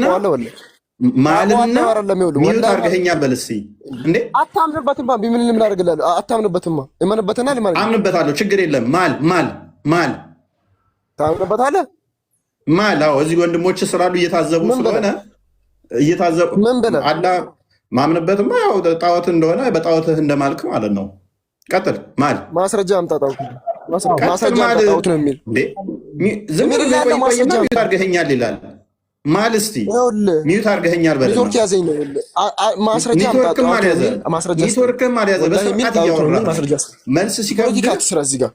ሚዩት አድርገኸኛል በል እስቲ። እንዴ አታምንበትማ። ምን ላደርግልህ? አታምንበትማ። እመንበትና አምንበታለሁ። ችግር የለም። ማል ታምንበታለህ? አዎ፣ እዚህ ወንድሞች ስላሉ እየታዘቡ ስለሆነ እየታዘቡ ምን ብለህ አላ ማምንበትማ ያው ጣዖት እንደሆነ በጣዖትህ እንደማልክ ማለት ነው። ቀጥል። ማስረጃ አምጣ። ማስረጃ ጣዖት ነው የሚል ዝም ብለህ ቆይቆይና ሚዩት አድርገኸኛል ይላል። እስቲ ሚዩት አድርገኸኛል በል። ኔትወርክ ያዘኝ ነው። ማስረጃ አምጣ። ኔትወርክም አልያዘ በስርዓት እያወራ መልስ ሲከብድ ስራ እዚህ ጋር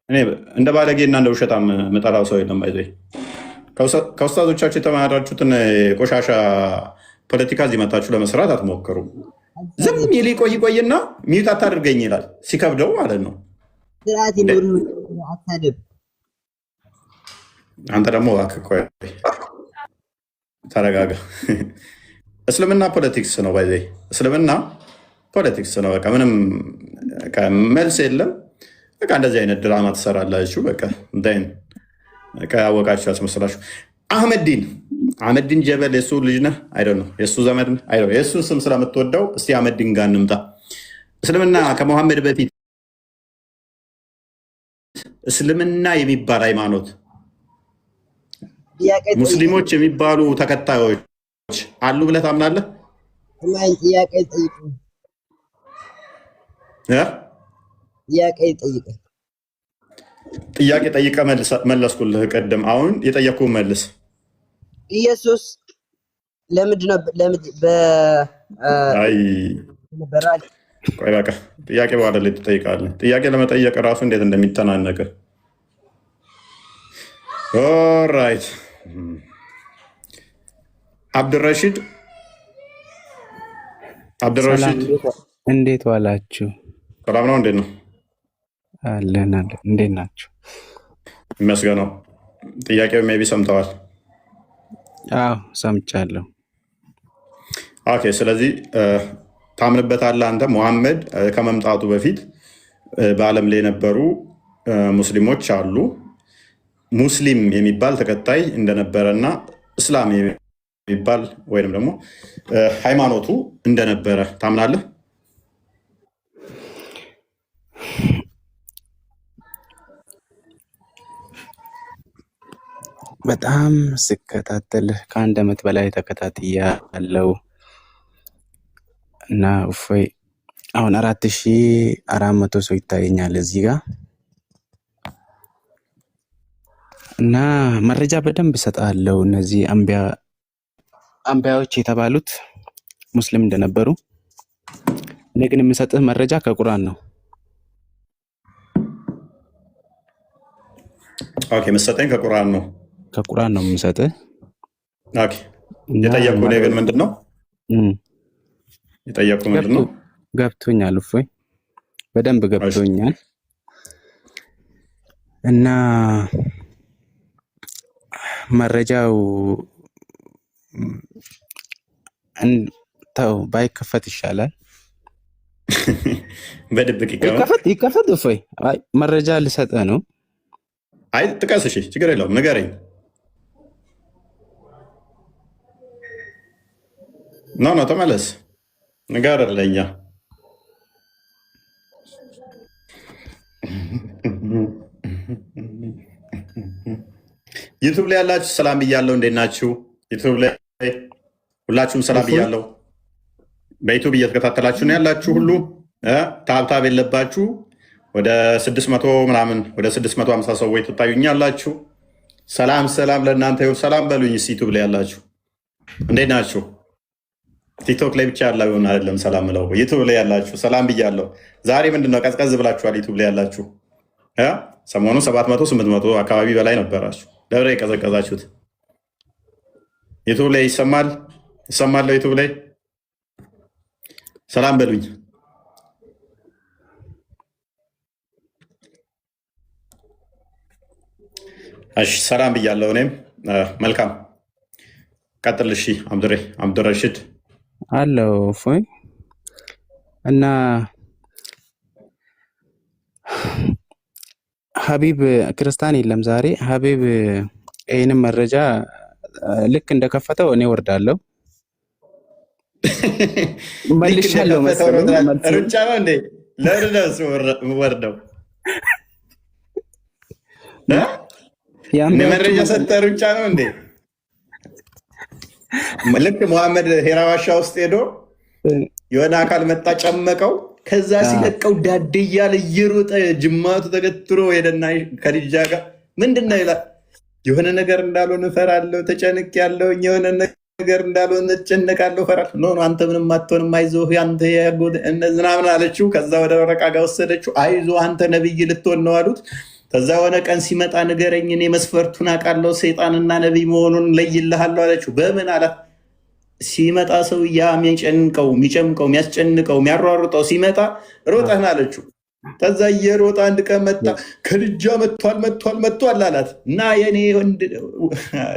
እኔ እንደ ባለጌና እንደ ውሸታም መጠራው ሰው የለም። ባይዘ ከኡስታዞቻችሁ የተማራችሁትን ቆሻሻ ፖለቲካ እዚህ መታችሁ ለመስራት አትሞክሩ። ዝም ይል ቆይና ሚዩት አታድርገኝ ይላል ሲከብደው ማለት ነው። አንተ ደግሞ እባክህ ቆይ ተረጋጋ። እስልምና ፖለቲክስ ነው። ባይዘ እስልምና ፖለቲክስ ነው። በቃ ምንም መልስ የለም። በቃ እንደዚህ አይነት ድራማ ትሰራላችሁ። በቃ እንዳይን ያወቃችሁ ያስመስላችሁ። አህመዲን ጀበል የሱ ልጅ ነህ አይደል? ነው የሱ ዘመድ ነህ አይደል? የሱን ስም ስለምትወደው እስቲ አህመዲን ጋር እንምጣ። እስልምና ከመሐመድ በፊት እስልምና የሚባል ሃይማኖት ሙስሊሞች የሚባሉ ተከታዮች አሉ ብለህ ታምናለህ? ጥያቄ ጠይቀህ መለስኩልህ ቅድም። አሁን የጠየኩህን መልስ። ኢየሱስ ለምንድን ነው ቆይ በቃ ጥያቄ በኋላ ላይ ትጠይቃለህ። ጥያቄ ለመጠየቅ እራሱ እንዴት እንደሚተናነቅ ኦራይት። አብድረሺድ እንዴት ዋላችሁ? ሰላም ነው? እንዴት ነው? አለን። እንዴት ናችሁ? ይመስገነው። ጥያቄው ሜይ ቢ ሰምተዋል? አዎ ሰምቻለሁ። ኦኬ። ስለዚህ ታምንበታለህ አንተ ሙሐመድ ከመምጣቱ በፊት በዓለም ላይ የነበሩ ሙስሊሞች አሉ፣ ሙስሊም የሚባል ተከታይ እንደነበረና እስላም የሚባል ወይም ደግሞ ሃይማኖቱ እንደነበረ ታምናለህ? በጣም ስከታተል ከአንድ ዓመት በላይ ተከታትያለሁ እና እፎይ አሁን 4400 ሰው ይታየኛል እዚህ ጋር እና መረጃ በደንብ እሰጣለሁ። እነዚህ አንቢያዎች የተባሉት ሙስሊም እንደነበሩ። እኔ ግን የምሰጥህ መረጃ ከቁርአን ነው። ኦኬ፣ የምትሰጠኝ ከቁርአን ነው? ከቁርአን ነው የምሰጥህ። ኦኬ። የጠየቁህ እኔ ግን ምንድን ነው የጠየቁህ ምንድን ነው? ገብቶኛል እፎይ፣ በደንብ ገብቶኛል። እና መረጃው ተው ባይከፈት ይሻላል። በድብቅ ይከፈት። እፎይ አይ መረጃ ልሰጥህ ነው። አይ ጥቀስ። እሺ ችግር የለውም ንገረኝ። ኖ ተመለስ፣ ንገር ለኛ። ዩቱብ ላይ ያላችሁ ሰላም ብያለሁ። እንዴት ናችሁ? ዩቱብ ላይ ሁላችሁም ሰላም ብያለሁ። በዩቱብ እየተከታተላችሁ ነው ያላችሁ ሁሉ ታብታብ የለባችሁ። ወደ 600 ምናምን ወደ 650 ሰዎች ትታዩኛላችሁ። ሰላም ለእናንተ ይሁን። ሰላም በሉኝ እስኪ ዩቱብ ላይ ያላችሁ እንዴት ናችሁ? ቲክቶክ ላይ ብቻ ያለው ይሆን አይደለም ሰላም ምለው። ዩቱብ ላይ ያላችሁ ሰላም ብያለሁ። ዛሬ ምንድነው ቀዝቀዝ ብላችኋል። ዩቱብ ላይ ያላችሁ ሰሞኑ 700 800 አካባቢ በላይ ነበራችሁ። ደብረ የቀዘቀዛችሁት ዩቱብ ላይ ይሰማል። ዩቱብ ላይ ሰላም በሉኝ። እሺ ሰላም ብያለሁ። እኔም መልካም ቀጥል። እሺ አብዱረሽድ አለው እፎይ እና ሀቢብ ክርስቲያን የለም ዛሬ። ሀቢብ ይህንም መረጃ ልክ እንደከፈተው እኔ ወርዳለሁ መልሻለሁ መሰለኝ። ሩጫ ነው እንዴ? ለርደስ ወርደው መረጃ ሰጠ። ሩጫ ነው እንዴ? ልክ ሙሐመድ ሄራ ዋሻ ውስጥ ሄዶ የሆነ አካል መጣ ጨመቀው። ከዛ ሲለቀው ዳዴ እያለ እየሮጠ ጅማቱ ተገትሮ ሄደና ከዲጃ ጋር ምንድነው ይላል። የሆነ ነገር እንዳልሆነ እፈራለሁ፣ ተጨንቅ ያለው የሆነ ነገር እንዳልሆነ እጨነቃለሁ፣ እፈራለሁ። ኖ አንተ ምንም አትሆንም፣ አይዞህ አንተ ምናምን አለችው። ከዛ ወደ ወረቃ ጋር ወሰደችው። አይዞህ አንተ ነብይ ልትሆን ነው አሉት። ከዛ የሆነ ቀን ሲመጣ ንገረኝ፣ እኔ መስፈርቱን አውቃለሁ፣ ሰይጣንና ነቢይ መሆኑን ለይልሃለሁ አለችው። በምን አላት። ሲመጣ ሰው የሚጨምቀው የሚያስጨንቀው የሚያሯሩጠው ሲመጣ ሮጠህን አለችው። ከዛ እየሮጠ አንድ ቀን መጣ። ከልጃ መጥቷል አላት። እና የኔ ወንድ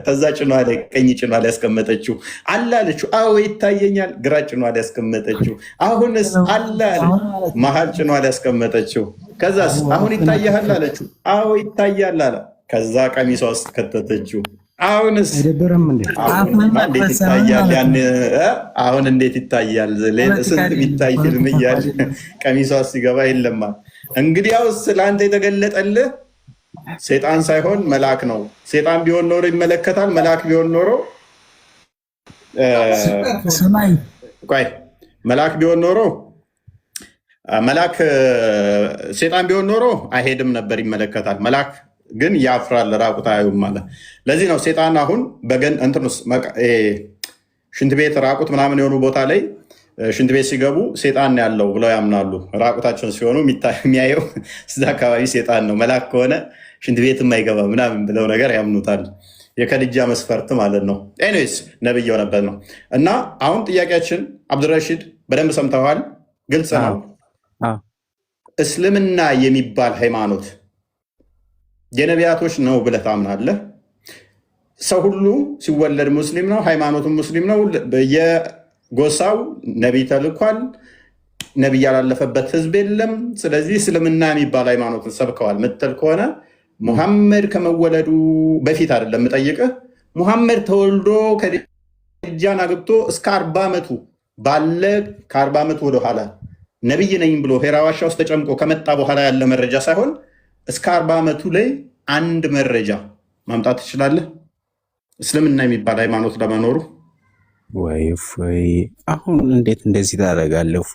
ከዛ ጭኗ ላይ ቀኝ ጭኗ ላይ ያስቀመጠችው አለ አለችው። አዎ ይታየኛል። ግራ ጭኗ ላይ ያስቀመጠችው። አሁንስ አለ አለ። መሀል ጭኗ ላይ ያስቀመጠችው። ከዛስ አሁን ይታያል አለችው። አዎ ይታያል አለ። ከዛ ቀሚሷ ውስጥ ከተተችው። አሁንስ እንዴት ይታያል? አሁን እንዴት ይታያል? ስንት የሚታይ ፊልም እያለ ቀሚሷ ሲገባ የለማ። እንግዲያውስ ለአንተ የተገለጠልህ ሴጣን ሳይሆን መልአክ ነው። ሴጣን ቢሆን ኖሮ ይመለከታል። መልአክ ቢሆን ኖሮ ሴጣን ቢሆን ኖሮ አይሄድም ነበር፣ ይመለከታል። መልአክ ግን ያፍራል፣ ራቁት አያዩም ማለት። ለዚህ ነው ሴጣን አሁን ሽንት ቤት ራቁት ምናምን የሆኑ ቦታ ላይ ሽንት ቤት ሲገቡ ሴጣን ያለው ብለው ያምናሉ። ራቁታቸውን ሲሆኑ የሚያየው እዛ አካባቢ ሴጣን ነው። መልአክ ከሆነ ሽንት ቤት የማይገባ ምናምን ብለው ነገር ያምኑታል። የከድጃ መስፈርት ማለት ነው። ኤኒዌይስ ነብይ የሆነበት ነው። እና አሁን ጥያቄያችን አብዱረሺድ በደንብ ሰምተዋል። ግልጽ ነው። እስልምና የሚባል ሃይማኖት የነቢያቶች ነው ብለህ ታምናለህ? ሰው ሁሉ ሲወለድ ሙስሊም ነው፣ ሃይማኖቱም ሙስሊም ነው። የጎሳው ነቢይ ተልኳል። ነቢይ ያላለፈበት ህዝብ የለም። ስለዚህ እስልምና የሚባል ሃይማኖትን ሰብከዋል ምትል ከሆነ ሙሐመድ ከመወለዱ በፊት አይደለም የምጠይቅህ። ሙሐመድ ተወልዶ ከድጃን አግብቶ እስከ 40 ዓመቱ ባለ ከ40 ዓመቱ ወደኋላ ነቢይ ነኝ ብሎ ሄራ ዋሻ ውስጥ ተጨምቆ ከመጣ በኋላ ያለ መረጃ ሳይሆን እስከ 40 ዓመቱ ላይ አንድ መረጃ ማምጣት ትችላለህ? እስልምና የሚባል ሃይማኖት ለመኖሩ? ወይ አሁን እንዴት እንደዚህ ታደርጋለህ?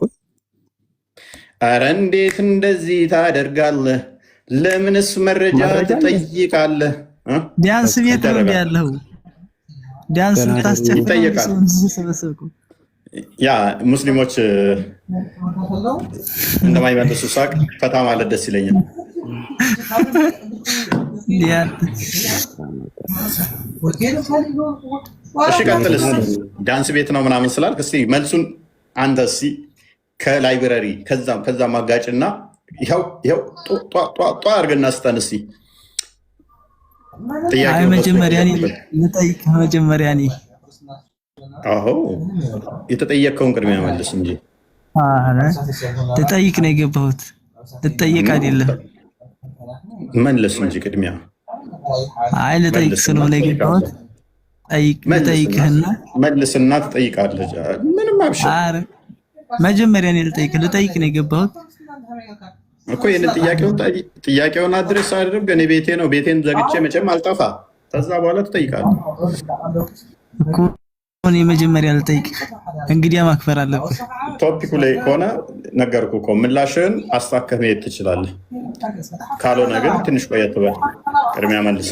ኧረ እንዴት እንደዚህ ታደርጋለህ? ለምንስ መረጃ ትጠይቃለህ? ቢያንስ ቤት ነው ያለው። ቢያንስ ይጠየቃል። ያ ሙስሊሞች እንደማይመልሱ ሳቅ ፈታ ማለት ደስ ይለኛል። እሺ ቀጥል እስኪ። ዳንስ ቤት ነው ምናምን ስላልክ እስኪ መልሱን አንተ እስኪ ከላይብረሪ ከዛም አጋጭና ይኸው ጧ አድርገና ስጠን እስኪ። አይ መጀመሪያ እኔ ልጠይቅህ። መጀመሪያ እኔ አዎ የተጠየቀውን ቅድሚያ መልስ እንጂ ልጠይቅ ነው የገባሁት። ልጠይቅ አይደለም መልስ እንጂ ቅድሚያ። አይ ልጠይቅ ስለሆነ የገባሁት ልጠይቅህና መልስና ትጠይቃለህ። ምንም አብሽር። ኧረ መጀመሪያ እኔ ልጠይቅ ነው የገባሁት እኮ ይሄንን ጥያቄውን አድሬስ አድርግ። እኔ ቤቴ ነው፣ ቤቴን ዘግቼ መቼም አልጠፋ። ከዛ በኋላ ትጠይቃለህ እኮ። እኔ መጀመሪያ ልጠይቅ፣ እንግዲያ ማክበር አለብህ። ቶፒኩ ላይ ከሆነ ነገርኩህ እኮ ምላሽህን አስታከህ መሄድ ትችላለህ። ካልሆነ ግን ትንሽ ቆየት በል፣ ቅድሚያ መልስ።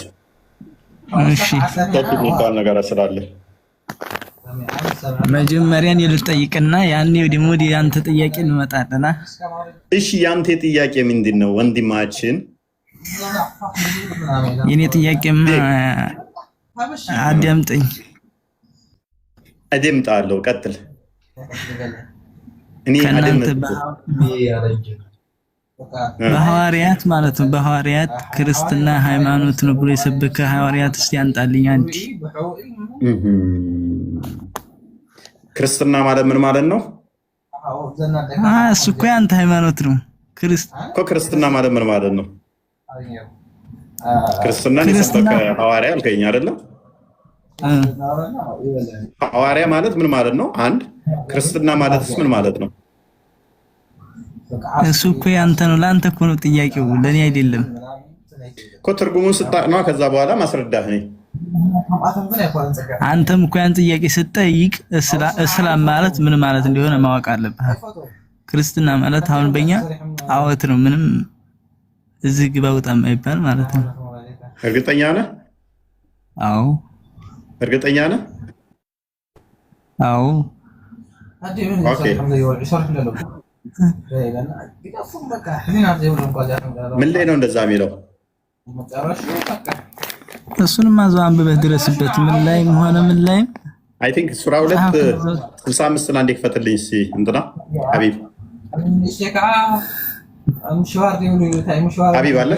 እሺ ቶፒክ የሚባል ነገር ስላለ መጀመሪያ እኔ ልጠይቅና ያኔ ደግሞ ወደ አንተ ጥያቄ እንመጣለና። እሺ ያንተ ጥያቄ ምንድን ነው ወንድማችን? የኔ ጥያቄማ አዳምጠኝ። አደምጣለሁ፣ ቀጥል። እኔ በሐዋርያት ማለት ነው፣ በሐዋርያት ክርስትና ሃይማኖት ነው ብሎ የሰበከ ሐዋርያት እስቲ አንጣልኝ አንዲ። ክርስትና ማለት ምን ማለት ነው? እሱ እኮ ያንተ ሃይማኖት ነው። ክርስትና ማለት ምን ማለት ነው? ክርስትናን የሰበከ ሐዋርያ አልከኝ አይደለም? ሐዋርያ ማለት ምን ማለት ነው? አንድ ክርስትና ማለትስ ምን ማለት ነው? እሱ እኮ ያንተ ነው፣ ለአንተ እኮ ነው ጥያቄው፣ ለእኔ አይደለም እኮ። ትርጉሙን ስታቅ ነው ከዛ በኋላ ማስረዳህ ነኝ። አንተም እኮ ያን ጥያቄ ስጠይቅ እስላም ማለት ምን ማለት እንደሆነ ማወቅ አለብህ። ክርስትና ማለት አሁን በእኛ ጣዖት ነው፣ ምንም እዚህ ግባ ውጣ የማይባል ማለት ነው። እርግጠኛ ነህ? አዎ። እርግጠኛ ነህ? አዎ። ኦኬ። ምን ላይ ነው እንደዛ የሚለው? እሱንም አዘው አንብበህ ድረስበት። ምን ላይም ሆነ ምን ላይም አይ ቲንክ ሱራ 2:65 አንዴ ክፈትልኝ እስኪ። እንትና ሀቢብ ሀቢብ አለ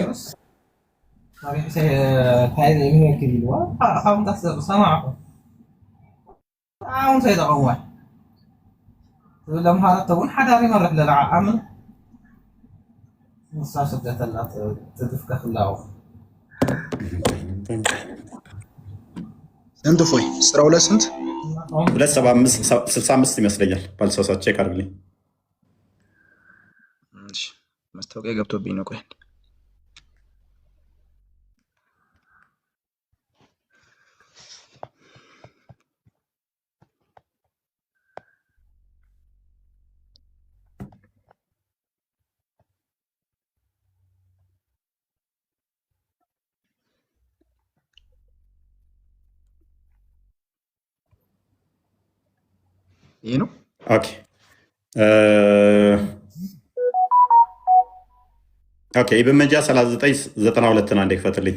ስንት ፎይ ስራ 2 ስንት 2:65 ይመስለኛል። ባልሳሳት ቼክ አድርግልኝ። እሺ ማስታወቂያ ገብቶብኝ ነው። ቆይ ይሄ ነው። ኦኬ ኦኬ። ኢብን መጃ 39:92 አንዴ ክፈትልኝ።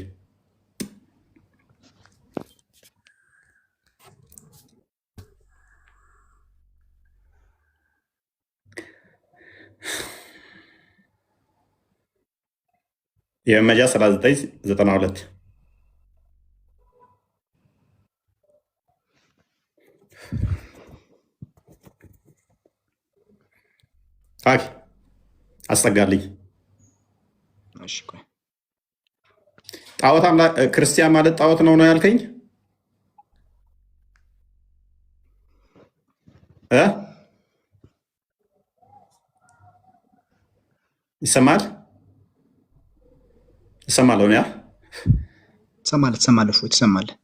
ኢብን መጃ 39:92 አይ አስጠጋልኝ። እሺ ቆይ ጣዖት አምላክ ክርስቲያን ማለት ጣዖት ነው ያልከኝ? ይሰማል? ይሰማል? ሆነ ትሰማለህ? ፎይ ትሰማለህ?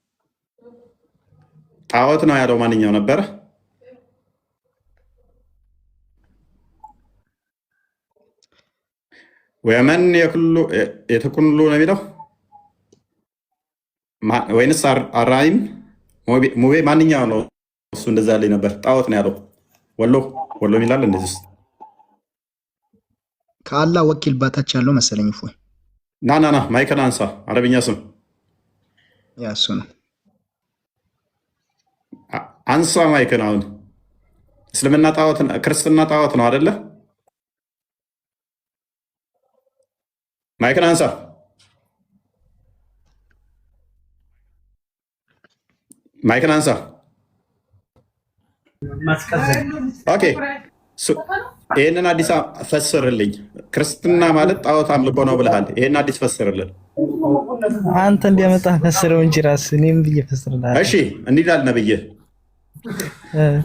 ጣዖት ነው ያለው ማንኛው ነበረ? ወመን የተኩሉ ነው የሚለው ወይንስ አራይም ሙቤ ማንኛው ነው? እሱ እንደዛ ላይ ነበር። ጣዖት ነው ያለው። ወሎ የሚላል እንደዚህ ውስጥ ከአላህ ወኪል ባታች ያለው መሰለኝ። ፎይ ና ማይክን አንሳ። አረብኛ ስም ያ እሱ ነው። አንሳ ማይክን። አሁን እስልምና ጣዖት ክርስትና ጣዖት ነው አይደለ? ማይክን አንሳ። ማይክን አንሳ። ኦኬ ይህንን አዲስ ፈስርልኝ። ክርስትና ማለት ጣዖት አምልኮ ነው ብለሃል። ይህን አዲስ ፈስርልን። አንተ እንዲያመጣ ፈስረው እንጂ ራስ እኔም ብዬ ፈስርልሃል። እሺ እንዲህ ይላል ነብይህ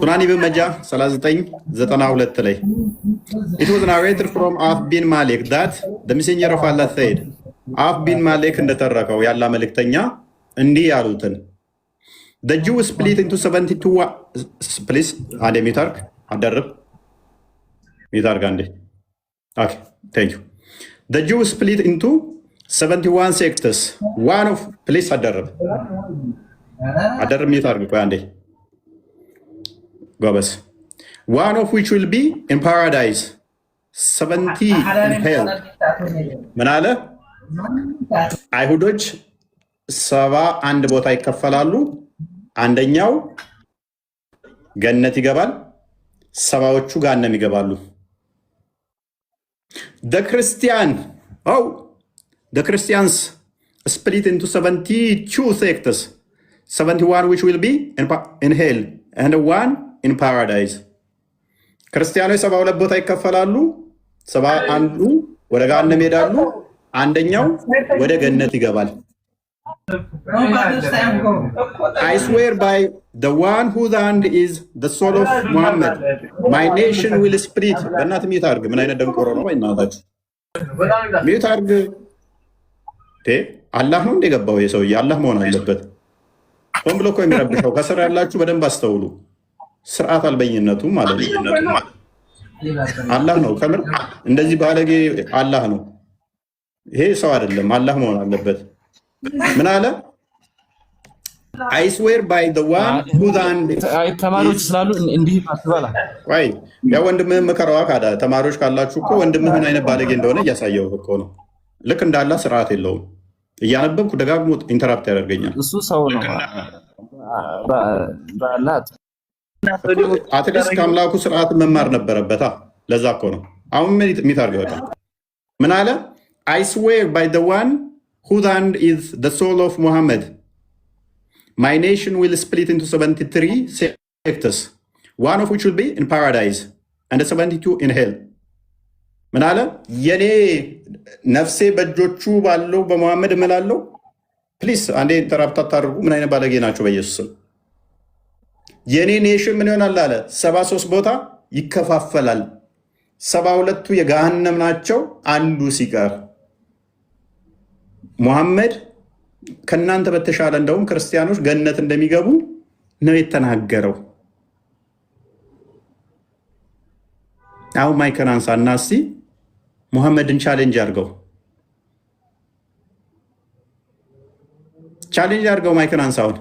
ሱናን ኢብን መጃ 39:92 ላይ it was narrated from Auf bin Malik that the messenger of Allah said Auf bin Malik እንደተረከው ያላ መልእክተኛ እንዲህ ያሉትን the Jews split into 72 please አንዴ ሚታርክ አደረብ ሚታርክ አንዴ ኦኬ thank you the Jews split into 71 sects one of please አደረብ ሚታርክ ቆይ አንዴ ጎበስ one of which will be in paradise 70 in hell ምን አለ አይሁዶች 71 ቦታ ይከፈላሉ አንደኛው ገነት ይገባል ሰባዎቹ ገሃነም ይገባሉ the Christians split into 72 sects 71 which will be in hell and one in paradise ክርስቲያኖች 72 ቦታ ይከፈላሉ 71ዱ ወደ ገሃነም ይሄዳሉ አንደኛው ወደ ገነት ይገባል I swear by the one whose hand is the soul of Muhammad my nation will split በእናት ሚት አድርግ ምን አይነት ደንቆሮ ነው በእናታችሁ ሚት አድርግ አላህ ነው እንደገባው የሰውዬ አላህ መሆን አለበት ሆን ብሎ እኮ የሚረብሸው ከስር ያላችሁ በደንብ አስተውሉ ስርዓት አልበኝነቱ ማለት ነው አላህ ነው ከምር እንደዚህ ባለጌ አላህ ነው ይሄ ሰው አይደለም አላህ መሆን አለበት ምን አለ I swear by the one who ተማሪዎች ስላሉ እንዲህ አትበላ ወይ ያ ወንድምህን መከራዋ ካዳ ተማሪዎች ካላችሁ እኮ ወንድምህ ምን አይነት ባለጌ እንደሆነ እያሳየው እኮ ነው ልክ እንዳላ ስርዓት የለውም እያነበብኩ ደጋግሞ ኢንተራፕት ያደርገኛል እሱ ሰው ነው ባላት አትሊስት ከአምላኩ ስርዓት መማር ነበረበታ ለዛ እኮ ነው አሁን ምን የሚታርገው ምን አለ I swear by the one whose hand is the soul of Muhammad my nation will split into 73 sects one of which will be in paradise and 72 in hell ምን አለ የኔ ነፍሴ በእጆቹ ባለው በመሐመድ እምላለው ፕሊስ አንዴ ኢንተራፕት አታርጉ ምን አይነት ባለጌ ናቸው በኢየሱስ ስም የኔ ኔሽን ምን ይሆናል አለ 73 ቦታ ይከፋፈላል 72ቱ የገሃነም ናቸው አንዱ ሲቀር ሙሐመድ ከናንተ በተሻለ እንደውም ክርስቲያኖች ገነት እንደሚገቡ ነው የተናገረው አው ማይከናንሳ እናሲ ሙሐመድን ቻሌንጅ አድርገው ማይከናንሳውን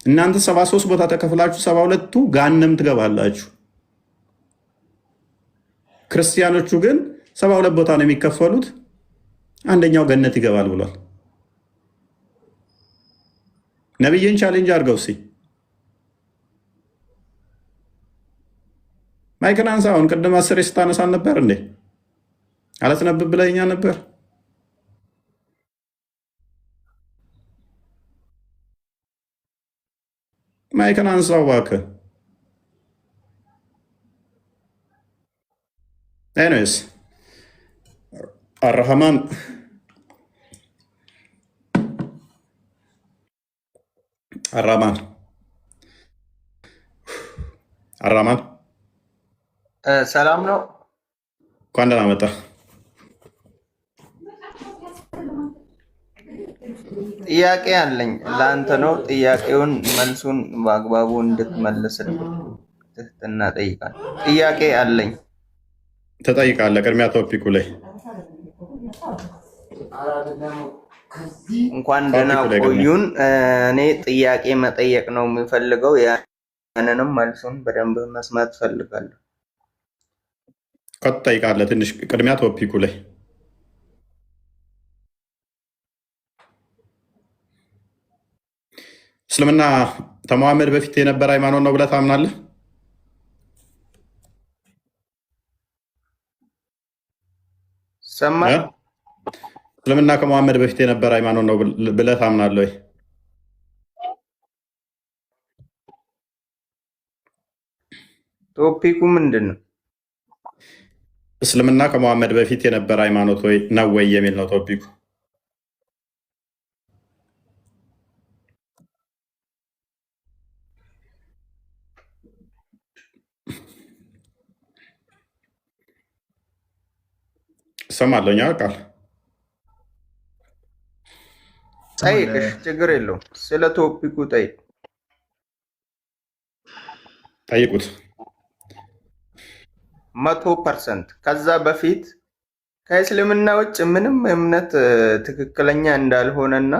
እናንተ 73 ቦታ ተከፍላችሁ 72ቱ ገሃነም ትገባላችሁ ክርስቲያኖቹ ግን 72 ቦታ ነው የሚከፈሉት አንደኛው ገነት ይገባል ብሏል ነብይን ቻሌንጅ አድርገው ሲ ማይከናንሳውን ቅድም 10 ስታነሳን ነበር እንዴ አላስነብብ ብለኛ ነበር ማይከን አንሳው እባክህ ኤኒዌይስ አርሃማን ሰላም ነው እንኳን ደህና መጣ ጥያቄ አለኝ ለአንተ ነው ጥያቄውን መልሱን በአግባቡ እንድትመልስልኝ ትህትና ጠይቃለሁ ጥያቄ አለኝ ተጠይቃለህ ቅድሚያ ቶፒኩ ላይ እንኳን ደህና ቆዩን እኔ ጥያቄ መጠየቅ ነው የምፈልገው ያንንም መልሱን በደንብ መስማት ፈልጋለሁ ከተጠይቃለህ ትንሽ ቅድሚያ ቶፒኩ ላይ እስልምና ከመሐመድ በፊት የነበረ ሃይማኖት ነው ብለህ ታምናለህ? ሰማህ? እስልምና ከመሐመድ በፊት የነበረ ሃይማኖት ነው ብለህ ታምናለህ ወይ? ቶፒኩ ምንድን ነው? እስልምና ከመሐመድ በፊት የነበረ ሃይማኖት ነው ወይ የሚል ነው ቶፒኩ። ሰማለኛ ቃል ጠይቅሽ፣ ችግር የለውም። ስለ ቶፒኩ ጠይቁት። 100%። ከዛ በፊት ከእስልምና ውጭ ምንም እምነት ትክክለኛ እንዳልሆነና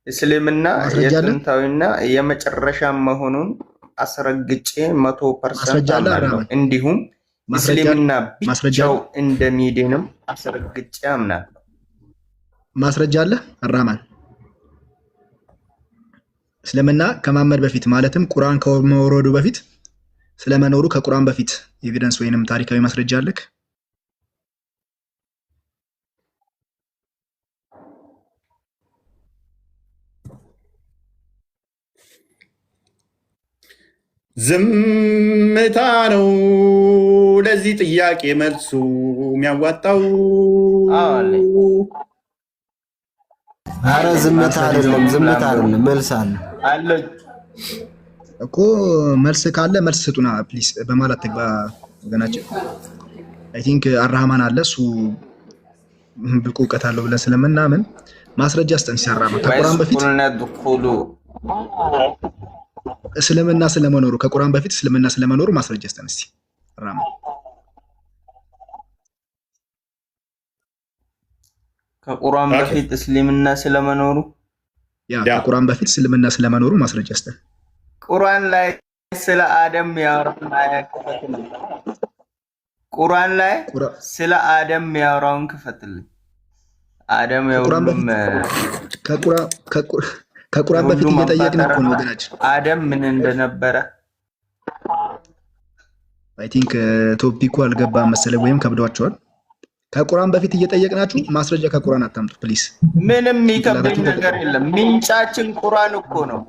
እስልምና የጥንታዊና የመጨረሻ መሆኑን አስረግጬ 100% አምናለሁ። እንዲሁም እስልምና ብቻው እንደሚድንም አስረግጬ አምናለሁ። ማስረጃ አለ አራማን እስልምና ከመሐመድ በፊት ማለትም ቁርአን ከመውረዱ በፊት ስለመኖሩ ከቁርአን በፊት ኤቪደንስ ወይንም ታሪካዊ ማስረጃ አለክ? ዝምታ ነው ለዚህ ጥያቄ መልሱ የሚያዋጣው። አረ ዝምታ አይደለም፣ ዝምታ አይደለም፣ መልስ አለ እኮ። መልስ ካለ መልስ ስጡና ፕሊስ። በማለት ተግባ ወገናችን። አይ ቲንክ አራህማን አለ፣ እሱ ብቁ እውቀት አለው ብለን ስለምናምን ማስረጃ ስጠን። ሲያራማ ከቁርአን በፊት እስልምና ስለመኖሩ ከቁርአን በፊት እስልምና ስለመኖሩ ማስረጃ ስጠን እስቲ አራህማን። ከቁርአን በፊት እስልምና ስለመኖሩ ከቁርአን በፊት እስልምና ስለመኖሩ ማስረጃ ስጠን። ቁርአን ላይ ስለ አደም ያወራውን አያት ክፈትልኝ። ቁርአን ላይ ስለ አደም ያወራውን ክፈትልኝ። አደም የሁሉም ከቁርአን በፊት እየጠየቅን እኮ ነው ወገናችን። አደም ምን እንደነበረ አይ ቲንክ ቶፒኩ አልገባም መሰለኝ ወይም ከብዷቸዋል። ከቁርአን በፊት እየጠየቅናችሁ ማስረጃ ከቁርአን አታምጡ ፕሊስ። ምንም የሚከብድ ነገር የለም። ምንጫችን ቁርአን እኮ ነው።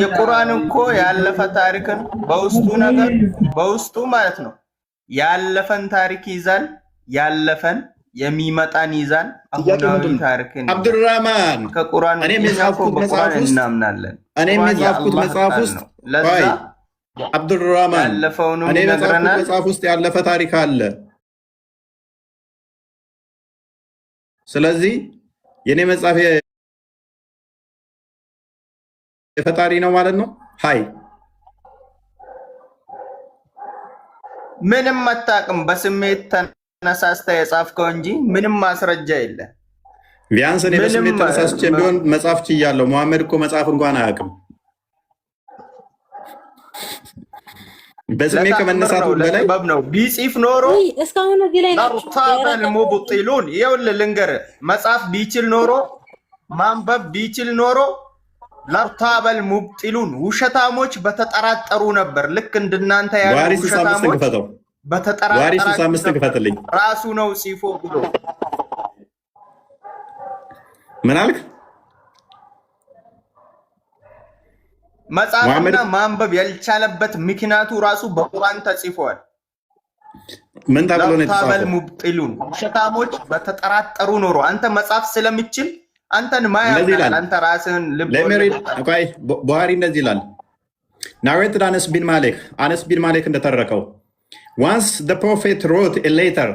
የቁርአን እኮ ያለፈ ታሪክን በውስጡ ነገር በውስጡ ማለት ነው ያለፈን ታሪክ ይዛል፣ ያለፈን የሚመጣን ይዛል። አሁናዊ ታሪክን አብዱራህማን ከቁርአን እኔ የጻፍኩት መጽሐፍ ውስጥ እናምናለን። እኔ የጻፍኩት መጽሐፍ ውስጥ ለዛ አብዱራህማን ያለፈውንም እኔ የጻፍኩት ይነግረናል። መጽሐፍ ውስጥ ያለፈ ታሪክ አለ። ስለዚህ የኔ መጽሐፍ የፈጣሪ ነው ማለት ነው። ሃይ ምንም አታውቅም። በስሜት ተነሳስተህ የጻፍከው እንጂ ምንም ማስረጃ የለ። ቢያንስ እኔ በስሜት ተነሳስቼ ቢሆን መጽሐፍ ችያለሁ። መሐመድ እኮ መጽሐፍ እንኳን አያውቅም። በስሜት ከመነሳቱ በላይ ጥበብ ነው። ቢጽፍ ኖሮ እስካሁን እዚህ ላይ ለርታበል ሙብጢሉን ይኸውልህ ልንገርህ፣ መጽሐፍ ቢችል ኖሮ ማንበብ ቢችል ኖሮ ለርታበል ሙብጢሉን ውሸታሞች በተጠራጠሩ ነበር። ልክ እንደናንተ ያሉ ውሸታሞች በተጠራጠሩ ራሱ ነው ጽፎ ብሎ ምን አልክ? መጽሐፍና ማንበብ ያልቻለበት ምክንያቱ ራሱ በቁርአን ተጽፏል። ምን ተብሎ ነው የተጻፈው? ሙብጢሉን ውሸታሞች በተጠራጠሩ ኖሮ አንተ መጽሐፍ ስለምችል አንተን ማያውቃል። አንተ ራስህን ቡሃሪ እንደዚህ ይላል። ናሬትድ አነስ ቢን ማሊክ እንደተረከው ዋንስ the prophet wrote a letter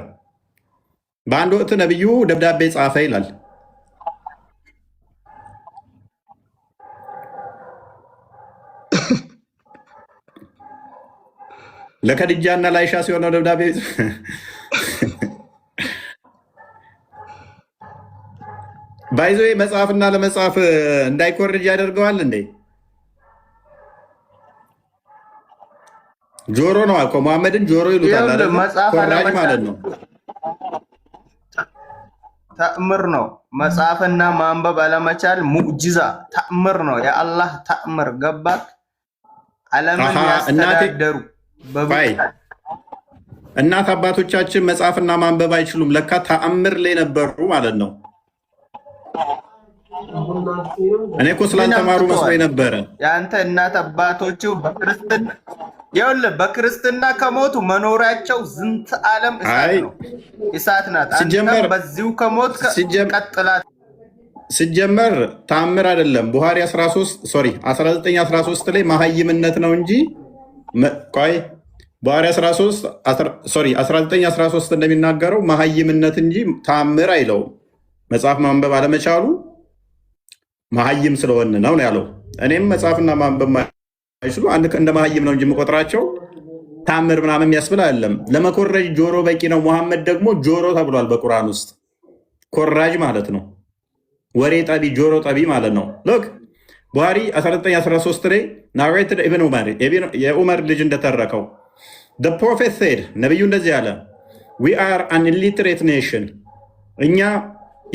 በአንድ ወቅት ነብዩ ደብዳቤ ጻፈ ይላል። ለከድጃ እና ላይሻ ሲሆነው ደብዳቤ ባይዞ መጽሐፍና ለመጽሐፍ እንዳይኮርጅ ያደርገዋል እንዴ? ጆሮ ነው እኮ መሐመድን ጆሮ ይሉታል አይደል? ኮራጅ ማለት ነው። ተአምር ነው። መጽሐፍና ማንበብ አለመቻል ሙዕጂዛ ተአምር ነው። የአላህ ተአምር ገባክ? ዓለምን ያስተዳደሩ እናት አባቶቻችን መጽሐፍና ማንበብ አይችሉም። ለካ ተአምር ላይ ነበሩ ማለት ነው። እኔ እኮ ስላልተማሩ መስሎኝ ነበረ። የአንተ እናት አባቶቹ ይኸውልህ በክርስትና ከሞቱ መኖሪያቸው ዝንተ ዓለም እሳት ነው፣ እሳት ናት። አንተም በዚሁ ከሞት ቀጥላት። ሲጀመር ታምር አይደለም። ቡሃሪ 1913 ላይ መሀይምነት ነው እንጂ ቆይ ቡሃሪ 1913 እንደሚናገረው መሀይምነት እንጂ ታምር አይለውም። መጽሐፍ ማንበብ አለመቻሉ መሀይም ስለሆነ ነው ያለው። እኔም መጽሐፍና ማንበብ ማይችሉ አንድ እንደ መሀይም ነው እንጂ የምቆጥራቸው ታምር ምናምን የሚያስብል አይደለም። ለመኮረጅ ጆሮ በቂ ነው። ሙሐመድ ደግሞ ጆሮ ተብሏል በቁርአን ውስጥ። ኮራጅ ማለት ነው፣ ወሬ ጠቢ፣ ጆሮ ጠቢ ማለት ነው። ሎክ ቡሃሪ 1913 ላይ ናሬትድ ኢብን ዑመር የዑመር ልጅ እንደተረከው the prophet said ነቢዩ እንደዚህ ያለ we are an illiterate nation እኛ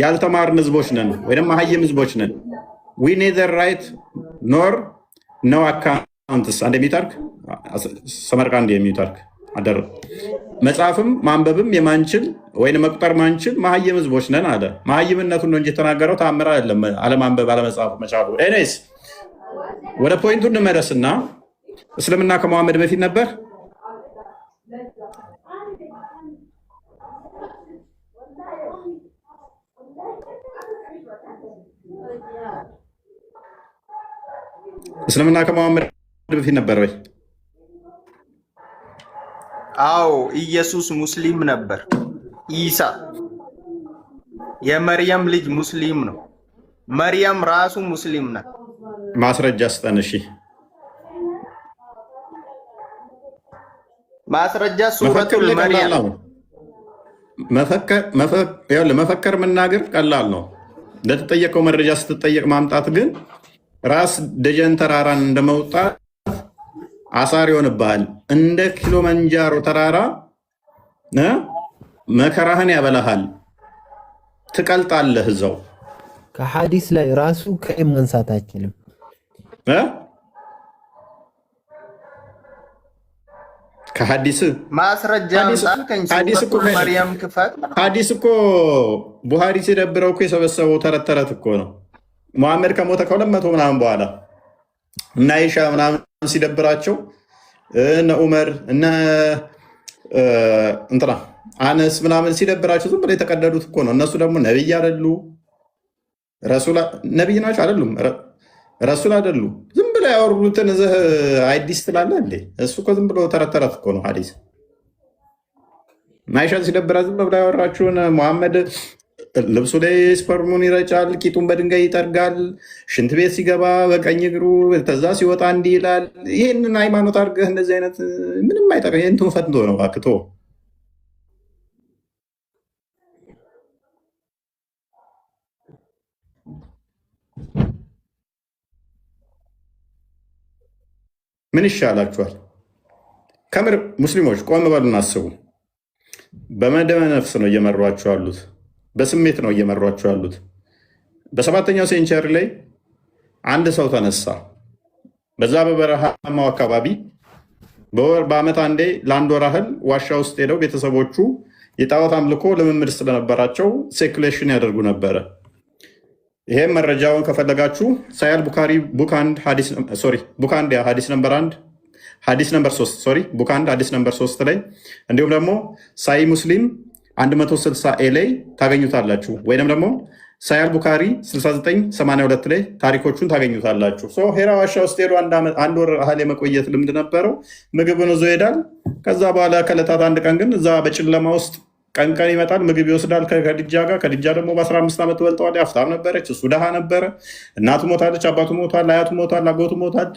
ያልተማርን ህዝቦች ነን ወይም መሀይም ህዝቦች ነን። we neither write nor know accounts አንድ የሚታርክ ሰመርቃንድ የሚታርክ አደረ መጽሐፍም ማንበብም የማንችል ወይም መቁጠር ማንችል መሀይም ህዝቦች ነን አለ። መሀይምነቱን ነው እንጂ የተናገረው ታምራ አይደለም። አለማንበብ አለመጽሐፍ መቻሉ። ኤኒዌይስ ወደ ፖይንቱ እንመለስና እስልምና ከመሐመድ በፊት ነበር? እስልምና ከመሐመድ በፊት ነበር ወይ? አዎ ኢየሱስ ሙስሊም ነበር። ኢሳ የመርየም ልጅ ሙስሊም ነው። መርየም ራሱ ሙስሊም ናት። ማስረጃ ስጠን። እሺ ማስረጃ ሱረቱል መርየም። መፈከር መናገር ቀላል ነው። ለተጠየቀው መረጃ ስትጠየቅ ማምጣት ግን ራስ ደጀን ተራራን እንደመውጣት አሳር ይሆንብሃል። እንደ ኪሎመንጃሮ ተራራ መከራህን ያበላሃል፣ ትቀልጣለህ እዛው። ከሐዲስ ላይ ራሱ ከኢም ማንሳት አይችልም። ከሐዲስ ማስረጃ መርየም ክፈት። ሐዲስ እኮ ቡሃሪ ሲደብረው እኮ የሰበሰበው ተረት ተረት እኮ ነው። ሙሐመድ ከሞተ ከ200 ምናምን በኋላ እና አይሻ ምናምን ሲደብራቸው እነ ዑመር እነ እንትና አነስ ምናምን ሲደብራቸው ዝም ብለው የተቀደዱት እኮ ነው። እነሱ ደግሞ ነብይ አይደሉ፣ ነብይ ናቸው አይደሉም፣ ረሱል አይደሉ። ዝም ብለው ያወሩትን እዚህ አይዲስ ትላለህ እንዴ? እሱ እኮ ዝም ብሎ ተረት ተረት እኮ ነው ሐዲስ። አይሻ ሲደብራ ዝም ብላ ያወራችሁን ሙሐመድ ልብሱ ላይ ስፐርሙን ይረጫል፣ ቂጡን በድንጋይ ይጠርጋል፣ ሽንት ቤት ሲገባ በቀኝ እግሩ ተዛ ሲወጣ እንዲህ ይላል። ይህንን ሃይማኖት አድርገህ እንደዚህ አይነት ምንም አይጠቅም። ይህን ፈትቶ ነው አክቶ ምን ይሻላችኋል? ከምር ሙስሊሞች ቆም በሉና አስቡ። በመደመ ነፍስ ነው እየመሯቸው ያሉት፣ በስሜት ነው እየመሯቸው ያሉት። በ7ኛው ሴንቸሪ ላይ አንድ ሰው ተነሳ። በዛ በበረሃማው አካባቢ በዓመት አንዴ ለአንድ ወር ያህል ዋሻ ውስጥ ሄደው ቤተሰቦቹ የጣዖት አምልኮ ልምምድ ስለነበራቸው ሴኩሌሽን ያደርጉ ነበረ። ይሄም መረጃውን ከፈለጋችሁ ሳያል ቡካሪ ቡክ 1 ሀዲስ ነምበር 1 ሀዲስ ነምበር 3 ቡክ 1 ሀዲስ ነምበር 3 ላይ እንዲሁም ደግሞ ሳይ ሙስሊም 160 ኤ ላይ ታገኙታላችሁ። ወይም ደግሞ ሳያል ቡካሪ 6982 ላይ ታሪኮቹን ታገኙታላችሁ። ሄራ ዋሻ ውስጥ ሄዶ አንድ ወር ያህል የመቆየት ልምድ ነበረው። ምግብን ይዞ ይሄዳል። ከዛ በኋላ ከዕለታት አንድ ቀን ግን እዛ በጨለማ ውስጥ ቀን ይመጣል፣ ምግብ ይወስዳል ከከድጃ ጋር። ከድጃ ደግሞ በ15 ዓመት ትበልጠዋል። ሀብታም ነበረች፣ እሱ ደሃ ነበረ። እናቱ ሞታለች፣ አባቱ ሞቷል፣ አያቱ ሞቷል፣ አጎቱ ሞቷል፣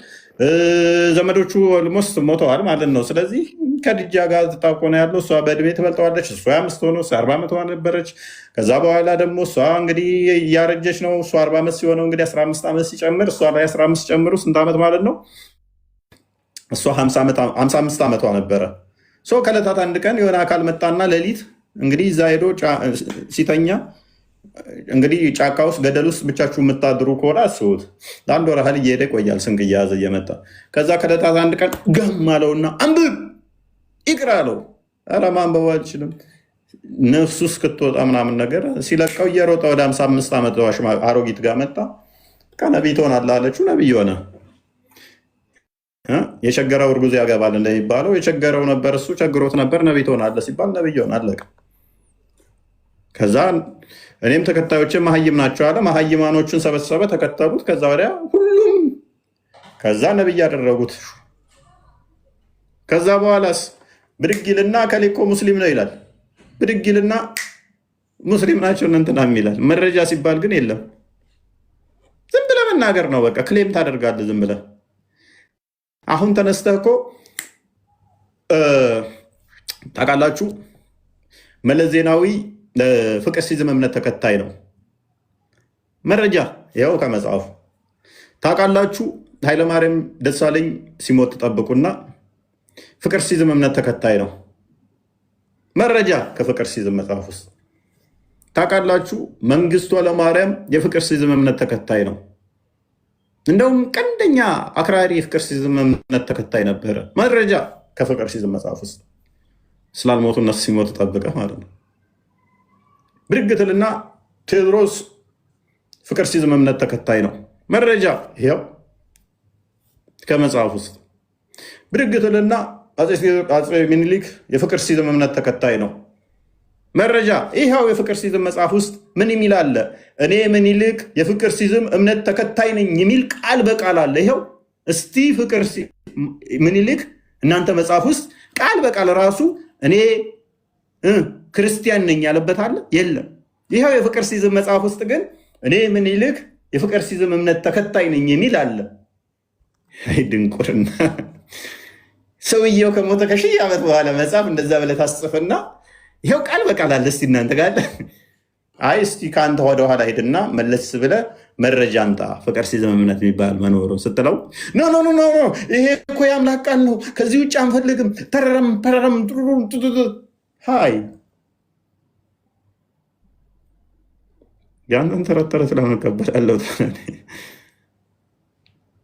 ዘመዶቹ ኦልሞስት ሞተዋል ማለት ነው። ስለዚህ ከድጃ ጋር ትጣቆ ነው ያለው። እሷ በእድሜ ትበልጠዋለች። እሷ 5 ሆኖ 40 ዓመት ነበረች። ከዛ በኋላ ደግሞ እሷ እንግዲህ እያረጀች ነው። እሷ 40 ዓመት ሲሆነው እንግዲህ 15 ዓመት ሲጨምር እሷ ላይ 15 ሲጨምሩ ስንት ዓመት ማለት ነው? እሷ 55 ዓመቷ ነበረ። ከዕለታት አንድ ቀን የሆነ አካል መጣና ሌሊት እንግዲህ እዛ ሄዶ ሲተኛ እንግዲህ ጫካ ውስጥ ገደል ውስጥ ብቻችሁ የምታድሩ ከሆነ አስቡት። ለአንድ ወር ያህል እየሄደ ይቆያል፣ ስንቅ እየያዘ እየመጣ። ከዛ ከዕለታት አንድ ቀን ገም አለውና አንብብ ይቅር አለው። ኧረ ማንበብ አልችልም ነፍሱ እስክትወጣ ምናምን ነገር ሲለቀው እየሮጠ ወደ 55 ዓመት አሮጊት ጋር መጣ። ነቢይ ትሆናለህ አለችው። ነቢይ ሆነ። የቸገረው እርጉዝ ያገባል እንደሚባለው የቸገረው ነበር፣ እሱ ቸግሮት ነበር፣ ነቢይ ትሆናለህ ሲባል ነቢይ ሆነ፣ አለቀ። ከዛ እኔም ተከታዮች መሀይም ናቸው አለ። መሀይማኖቹን ሰበሰበ፣ ተከተሉት። ከዛ ወዲያ ሁሉም ከዛ ነቢይ ያደረጉት። ከዛ በኋላስ ብድግ ይልና እከሌ እኮ ሙስሊም ነው ይላል። ብድግ ይልና ሙስሊም ናቸው እንትና ይላል። መረጃ ሲባል ግን የለም። ዝም ብለህ መናገር ነው በቃ። ክሌም ታደርጋለህ ዝም ብለህ። አሁን ተነስተህ እኮ ታውቃላችሁ፣ መለስ ዜናዊ ፍቅር ሲዝም እምነት ተከታይ ነው። መረጃ ይኸው ከመጽሐፉ ታውቃላችሁ። ኃይለማርያም ደሳለኝ ሲሞት ጠብቁና ፍቅር ሲዝም እምነት ተከታይ ነው። መረጃ ከፍቅር ሲዝም መጽሐፍ ውስጥ ታውቃላችሁ። መንግስቱ ኃይለማርያም የፍቅር ሲዝም እምነት ተከታይ ነው። እንደውም ቀንደኛ አክራሪ የፍቅር ሲዝም እምነት ተከታይ ነበረ። መረጃ ከፍቅር ሲዝም መጽሐፍ ውስጥ ስላልሞቱ እነሱ ሲሞቱ ጠብቀ ማለት ነው። ብድግትልና ቴዎድሮስ ፍቅር ሲዝም እምነት ተከታይ ነው። መረጃ ይኸው ከመጽሐፍ ውስጥ። ብድግትልና አፄ ሚኒሊክ የፍቅር ሲዝም እምነት ተከታይ ነው። መረጃ ይኸው የፍቅር ሲዝም መጽሐፍ ውስጥ ምን የሚል አለ? እኔ ምኒልክ የፍቅር ሲዝም እምነት ተከታይ ነኝ የሚል ቃል በቃል አለ። ይኸው እስቲ ፍቅር ምኒልክ እናንተ መጽሐፍ ውስጥ ቃል በቃል ራሱ እኔ ክርስቲያን ነኝ ያለበት አለ? የለም። ይኸው የፍቅር ሲዝም መጽሐፍ ውስጥ ግን እኔ ምኒልክ የፍቅር ሲዝም እምነት ተከታይ ነኝ የሚል አለ። ድንቁርና! ሰውየው ከሞተ ከሺህ ዓመት በኋላ መጽሐፍ እንደዛ ብለህ ታስጽፍና ይኸው ቃል በቃል አለ። እስቲ እናንተ ጋር አይ እስቲ ከአንተ ወደኋላ ሄድና መለስ ብለህ መረጃ አምጣ ፍቅር ሲዝም እምነት የሚባል መኖሩን ስትለው ኖ ኖ ኖ ይሄ እኮ የአምላክ ቃል ነው፣ ከዚህ ውጭ አንፈልግም፣ ተረረም ተረረም ሀይ ያንን ተረተረ ስለመቀበላለሁ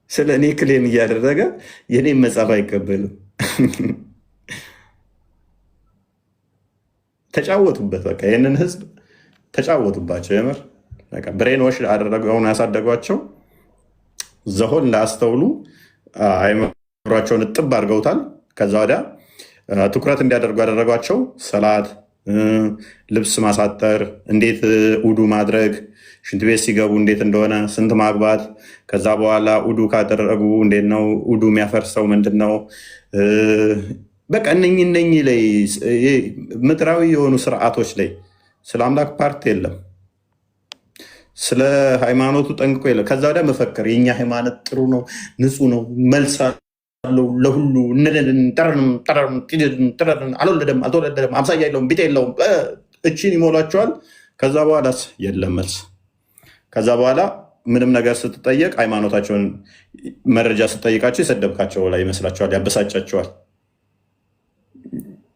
ስለ እኔ ክሌም እያደረገ የኔም መጽሐፍ አይቀበልም። ተጫወቱበት። በቃ ይህንን ህዝብ ተጫወቱባቸው። የምር ብሬን ወሽ አደረገውን ያሳደጓቸው ዘሆን ላያስተውሉ አይምሯቸውን እጥብ አድርገውታል። ከዛ ወዲያ ትኩረት እንዲያደርጉ ያደረጓቸው ሰላት፣ ልብስ ማሳጠር፣ እንዴት ውዱ ማድረግ፣ ሽንት ቤት ሲገቡ እንዴት እንደሆነ፣ ስንት ማግባት፣ ከዛ በኋላ ውዱ ካደረጉ እንዴት ነው ውዱ የሚያፈርሰው ምንድን ነው? በቃ እነኚህ ላይ ምድራዊ የሆኑ ስርዓቶች ላይ ስለ አምላክ ፓርቲ የለም፣ ስለ ሃይማኖቱ ጠንቅቆ የለም። ከዛ ወዲያ መፈክር የኛ ሃይማኖት ጥሩ ነው፣ ንጹህ ነው፣ መልስ አለው ለሁሉ፣ አልወለደም፣ አልተወለደም፣ አምሳያ የለውም፣ ቢጤ የለውም፣ እቺን ይሞላቸዋል። ከዛ በኋላ የለም መልስ። ከዛ በኋላ ምንም ነገር ስትጠየቅ ሃይማኖታቸውን መረጃ ስትጠይቃቸው የሰደብካቸው ላይ ይመስላቸዋል፣ ያበሳጫቸዋል፣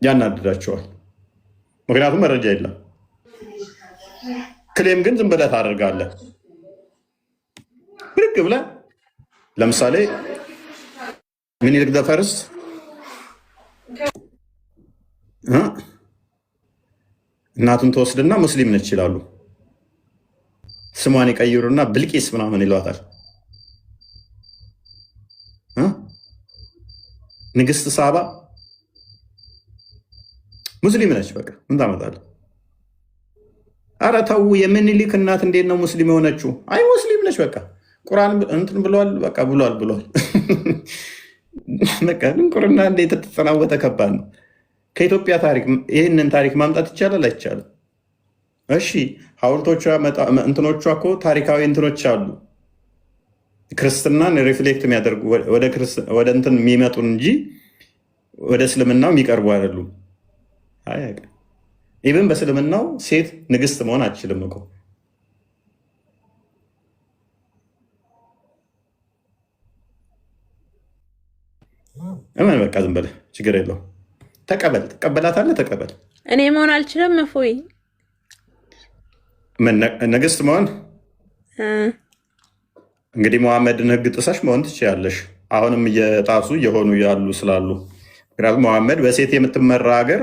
ያናድዳቸዋል። ምክንያቱም መረጃ የለም። ክሌም ግን ዝም ብለህ ታደርጋለህ። ብድግ ብለህ ለምሳሌ ምኒልክ ዘፈርስ እናቱን ተወስድና ሙስሊም ነች ይላሉ። ስሟን ይቀይሩና ብልቂስ ምናምን ይለዋታል። ንግስት ሳባ ሙስሊም ነች። በቃ ምን ታመጣለህ? ኧረ ተው። የምኒልክ እናት እንዴት ነው ሙስሊም የሆነችው? አይ ሙስሊም ነች። በቃ ቁርአን እንትን ብሏል። በቃ ብሏል። በቃ ድንቁርና እንዴት ተጠናወተ? ከባድ ነው። ከኢትዮጵያ ታሪክ ይህንን ታሪክ ማምጣት ይቻላል አይቻልም? እሺ ሐውልቶቿ እንትኖቿ እኮ ታሪካዊ እንትኖች አሉ። ክርስትናን ሪፍሌክት የሚያደርጉ ወደ እንትን የሚመጡ እንጂ ወደ እስልምናው የሚቀርቡ አይደሉም። ኢቨን በእስልምናው ሴት ንግስት መሆን አትችልም እኮ። እመን በቃ ዝም በለህ፣ ችግር የለውም። ተቀበል። ትቀበላታለህ፣ ተቀበል። እኔ መሆን አልችልም። እፎይ ንግስት መሆን እንግዲህ መሐመድን ህግ ጥሰሽ መሆን ትችያለሽ። አሁንም እየጣሱ እየሆኑ ያሉ ስላሉ፣ ምክንያቱም መሐመድ በሴት የምትመራ ሀገር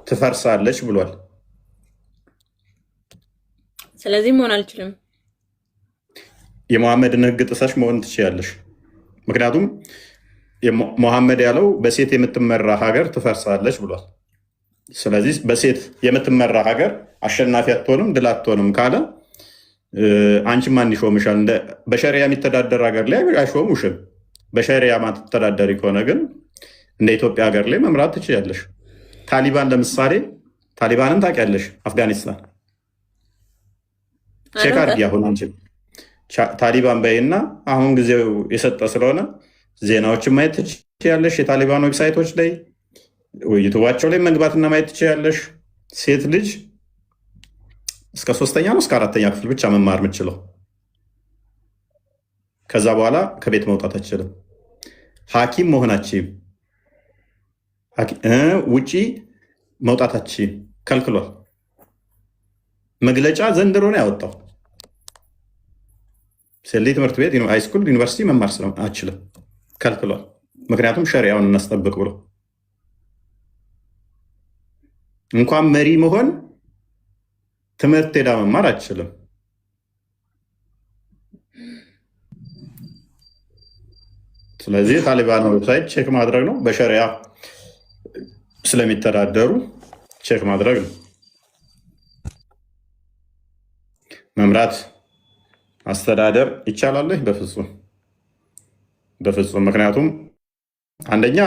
ትፈርሳለች ብሏል። ስለዚህ መሆን አልችልም። የመሐመድን ህግ ጥሰሽ መሆን ትችያለሽ። ምክንያቱም ሙሐመድ ያለው በሴት የምትመራ ሀገር ትፈርሳለች ብሏል። ስለዚህ በሴት የምትመራ ሀገር አሸናፊ አትሆንም፣ ድል አትሆንም ካለ አንቺ ማን ይሾምሻል? በሸሪያ የሚተዳደር ሀገር ላይ አይሾሙሽም። በሸሪያ ማትተዳደሪ ከሆነ ግን እንደ ኢትዮጵያ ሀገር ላይ መምራት ትችያለሽ። ታሊባን ለምሳሌ ታሊባንን ታውቂያለሽ? አፍጋኒስታን ቼክ አድርጊ። አሁን አንቺ ታሊባን በይና አሁን ጊዜው የሰጠ ስለሆነ ዜናዎችን ማየት ትችያለሽ። የታሊባን ዌብሳይቶች ላይ ዩቱባቸው ላይ መግባትና ማየት ትችያለሽ። ሴት ልጅ እስከ 3ኛ ነው እስከ 4ኛ ክፍል ብቻ መማር የምችለው። ከዛ በኋላ ከቤት መውጣት አችልም። ሐኪም መሆናችም ውጪ መውጣታችም ከልክሏል። መግለጫ ዘንድሮ ነው ያወጣው። ሴት ልጅ ትምህርት ቤት፣ ሃይስኩል፣ ዩኒቨርሲቲ መማር አችልም ከልክሏል። ምክንያቱም ሸሪያውን እናስጠብቅ ብሎ እንኳን መሪ መሆን ትምህርት ሄዳ መማር አችልም። ስለዚህ ታሊባን ዌብሳይት ቼክ ማድረግ ነው። በሸሪያ ስለሚተዳደሩ ቼክ ማድረግ ነው። መምራት አስተዳደር ይቻላል? በፍጹም በፍጹም። ምክንያቱም አንደኛ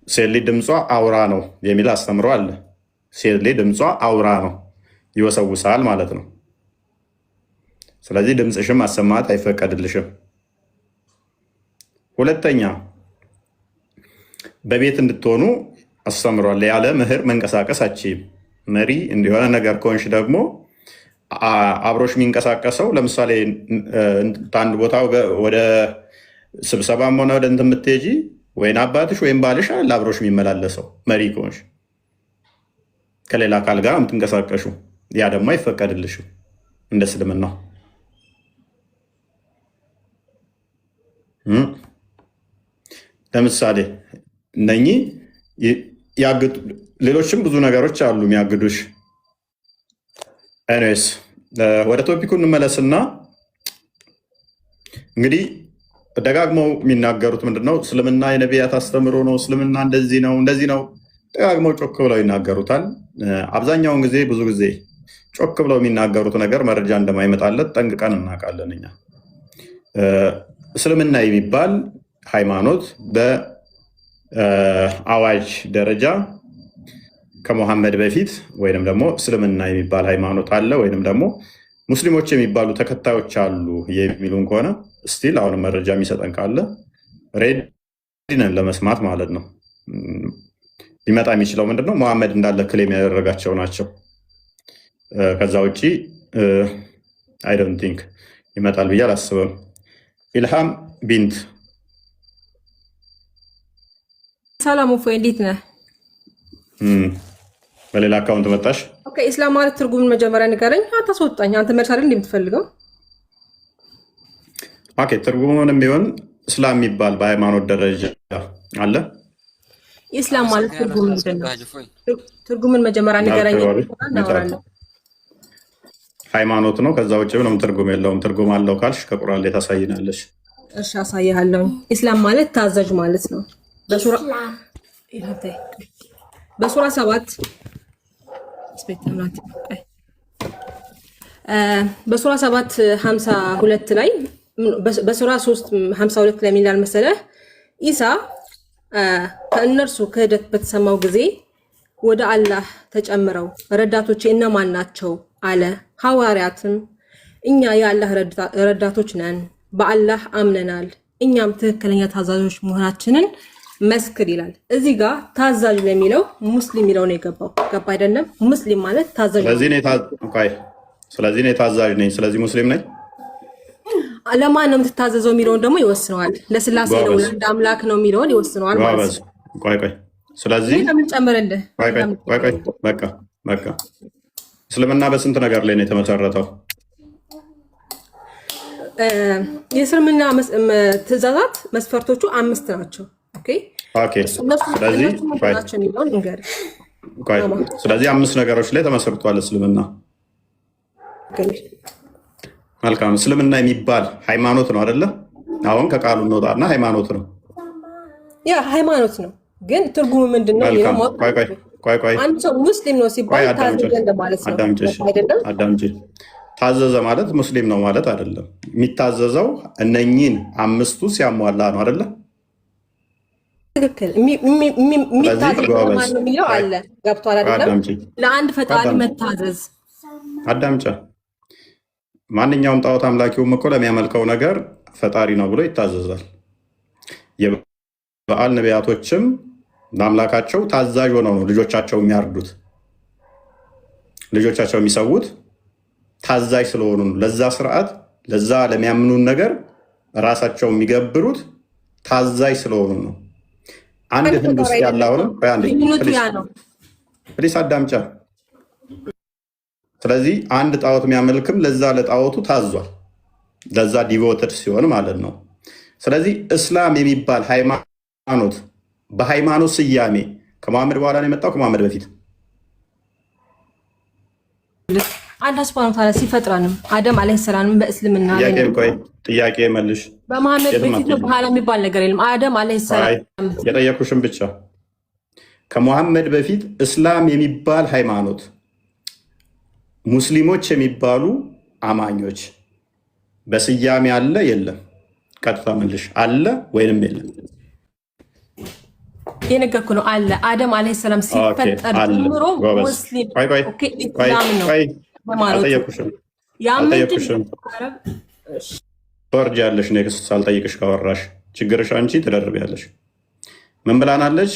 ሴት ልጅ ድምጿ አውራ ነው የሚል አስተምሮ አለ። ሴት ልጅ ድምጿ አውራ ነው፣ ይወሰውሳል ማለት ነው። ስለዚህ ድምፅሽም ማሰማት አይፈቀድልሽም። ሁለተኛ በቤት እንድትሆኑ አስተምሯል። ያለ ምህር መንቀሳቀስ አችም። መሪ እንዲሆነ ነገር ከሆንሽ ደግሞ አብሮሽ የሚንቀሳቀሰው ለምሳሌ አንድ ቦታ ወደ ስብሰባም ሆነ ወደ እንትን የምትሄጂ ወይም አባትሽ ወይም ባልሽ አለ አብሮሽ የሚመላለሰው መሪ ከሆንሽ ከሌላ አካል ጋር የምትንቀሳቀሹ፣ ያ ደግሞ አይፈቀድልሽም እንደ እስልምናው። ለምሳሌ እነኚህ ሌሎችም ብዙ ነገሮች አሉ የሚያግዱሽ። ኤኒዌይስ ወደ ቶፒኩ እንመለስና እንግዲህ ደጋግመው የሚናገሩት ምንድነው? እስልምና የነቢያት አስተምሮ ነው፣ እስልምና እንደዚህ ነው እንደዚህ ነው። ደጋግመው ጮክ ብለው ይናገሩታል። አብዛኛውን ጊዜ ብዙ ጊዜ ጮክ ብለው የሚናገሩት ነገር መረጃ እንደማይመጣለት ጠንቅቀን እናውቃለን እኛ። እስልምና የሚባል ሃይማኖት በአዋጅ ደረጃ ከሙሐመድ በፊት ወይንም ደግሞ እስልምና የሚባል ሃይማኖት አለ ወይንም ደግሞ ሙስሊሞች የሚባሉ ተከታዮች አሉ የሚሉን ከሆነ ስቲል አሁንም መረጃ የሚሰጠን ካለ ሬዲ ነን ለመስማት ማለት ነው። ሊመጣ የሚችለው ምንድነው? ሙሐመድ እንዳለ ክሌም ያደረጋቸው ናቸው። ከዛ ውጭ አይ ዶንት ቲንክ ይመጣል ብዬ አላስብም። ኢልሃም ቢንት ሰላም ፎይ፣ እንዴት ነህ? በሌላ አካውንት መጣሽ? ኦኬ። ኢስላም ማለት ትርጉምን መጀመሪያ ንገረኝ። አታስወጣኝ። አንተ መልስ አይደል እንደምትፈልገው? ኦኬ። ትርጉሙንም ቢሆን እስላም የሚባል በሃይማኖት ደረጃ አለ። ኢስላም ማለት ትርጉም ምንድነው? ትርጉምን መጀመሪያ ንገረኝ። ሃይማኖት ነው። ከዛ ውጭ ምንም ትርጉም የለውም። ትርጉም አለው ካልሽ ከቁርአን ላይ ታሳይናለሽ። እሺ፣ አሳይሃለሁ። ኢስላም ማለት ታዛዥ ማለት ነው። በሱራ 7 በሱራ 7 52 ላይ በሱራ 3 52 ላይ የሚላል መሰለህ ኢሳ ከእነርሱ ክህደት በተሰማው ጊዜ ወደ አላህ ተጨምረው ረዳቶቼ እነማን ናቸው አለ። ሐዋርያትም እኛ የአላህ ረዳቶች ነን፣ በአላህ አምነናል፣ እኛም ትክክለኛ ታዛዦች መሆናችንን መስክር ይላል። እዚህ ጋር ታዛዥ ለሚለው ሙስሊም የሚለው ነው የገባው። ገባ አይደለም? ሙስሊም ማለት ታዛዥ። ስለዚህ እኔ ታዛዥ ነኝ፣ ስለዚህ ሙስሊም ነኝ። ለማን ነው የምትታዘዘው የሚለውን ደግሞ ይወስነዋል። ለስላሴ ነው ለአንድ አምላክ ነው የሚለውን ይወስነዋል ማለት ነው። ቆይ ስለዚህ ለምን ጨምርልህ? በቃ እስልምና በስንት ነገር ላይ ነው የተመሰረተው? የእስልምና ትእዛዛት መስፈርቶቹ 5 ናቸው። ስለዚህ 5 ነገሮች ላይ ተመሰርቷል እስልምና። መልካም። እስልምና የሚባል ሃይማኖት ነው አይደለ? አሁን ከቃሉ እንወጣና ሃይማኖት ነው። ያ ሃይማኖት ነው፣ ግን ትርጉሙ ምንድነው? መልካም ቆይ አንድ ሰው ሙስሊም ነው ሲባል ታዘዘ እንደማለት ነው አይደለም? አዳምጪ። ታዘዘ ማለት ሙስሊም ነው ማለት አይደለም። የሚታዘዘው እነኚህን አምስቱ ሲያሟላ ነው አይደለ? ትክክል። የሚታዘዘው ማን ነው የሚለው አለ። ገብቷል አይደለም? ለአንድ ፈጣሪ መታዘዝ። አዳምጪ። ማንኛውም ጣዖት አምላኪውም እኮ ለሚያመልከው ነገር ፈጣሪ ነው ብሎ ይታዘዛል። የበዓል ነቢያቶችም ለአምላካቸው ታዛዥ ሆነው ነው ልጆቻቸው የሚያርዱት፣ ልጆቻቸው የሚሰዉት ታዛዥ ስለሆኑ ነው። ለዛ ስርዓት፣ ለዛ ለሚያምኑን ነገር ራሳቸው የሚገብሩት ታዛዥ ስለሆኑ ነው። አንድ ህንድ ውስጥ ያለ አሁንም ፕሊስ አዳምጫ። ስለዚህ አንድ ጣዖት የሚያመልክም ለዛ ለጣዖቱ ታዟል፣ ለዛ ዲቮትድ ሲሆን ማለት ነው። ስለዚህ እስላም የሚባል ሃይማኖት በሃይማኖት ስያሜ ከመሐመድ በኋላ ነው የመጣው? ከመሐመድ በፊት? አላህ ሱብሃነሁ ወተዓላ ሲፈጥረንም አደም አለይሂ ሰላም በእስልምና ጥያቄ መልሽ። በመሐመድ በፊት ነው በኋላ የሚባል ነገር የለም። አደም አለይሂ ሰላም የጠየኩሽን ብቻ። ከመሐመድ በፊት እስላም የሚባል ሃይማኖት ሙስሊሞች የሚባሉ አማኞች በስያሜ አለ የለም? ቀጥታ መልሽ። አለ ወይንም የለም? የነገርኩህ ነው። አለ። አደም አለይሂ ሰላም ሲፈጠር ጀምሮ ሙስሊም ኢስላም ነው አልጠየኩሽም። ትወርጃለሽ። ኔክስት ሳልጠይቅሽ ካወራሽ ችግርሽ አንቺ ትደርቢያለሽ። ምን ብላናለች?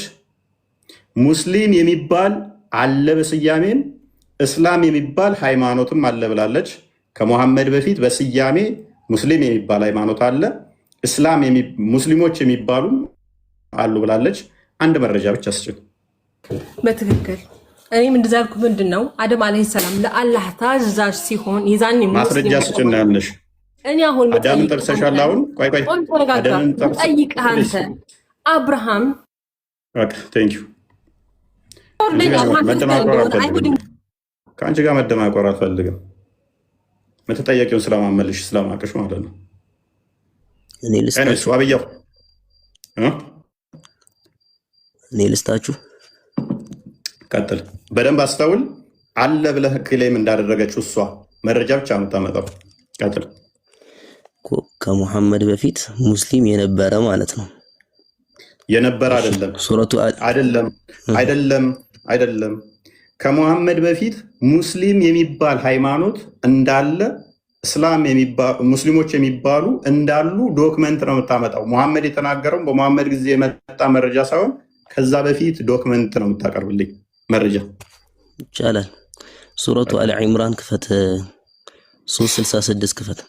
ሙስሊም የሚባል አለ በስያሜን፣ እስላም የሚባል ሃይማኖትም አለ ብላለች። ከሙሐመድ በፊት በስያሜ ሙስሊም የሚባል ሃይማኖት አለ፣ እስላም ሙስሊሞች የሚባሉ አሉ ብላለች። አንድ መረጃ ብቻ ስጭን። በትክክል እኔም እንደዛ ያልኩት ምንድን ነው አደም አለይሂ ሰላም ለአላህ ታዛዥ ሲሆን የዛኔ ማስረጃ ስጭን ያለሽ። እኔ አሁን አዳምን ጠቅሰሻል። አሁን ቆይ ጠይቅህ አንተ አብርሃም ቴንክ ዩ። ከአንቺ ጋር መደማቆር አልፈልግም። የምትጠየቂውን ስለማመልሽ ስለማቅሽ ማለት ነው። አብያው እኔ ልስታችሁ። ቀጥል። በደንብ አስተውል። አለ ብለህ ክሌም እንዳደረገችው እሷ መረጃ ብቻ የምታመጣው። ቀጥል። ከሙሐመድ በፊት ሙስሊም የነበረ ማለት ነው። የነበረ አይደለም። ሱረቱ አይደለም። ከሙሐመድ በፊት ሙስሊም የሚባል ሃይማኖት እንዳለ፣ እስላም ሙስሊሞች የሚባሉ እንዳሉ ዶክመንት ነው የምታመጣው። ሙሐመድ የተናገረው በሙሐመድ ጊዜ የመጣ መረጃ ሳይሆን ከዛ በፊት ዶክመንት ነው የምታቀርብልኝ መረጃ። ይቻላል። ሱረቱ አሊ ዒምራን ክፈት፣ 366 ክፈት።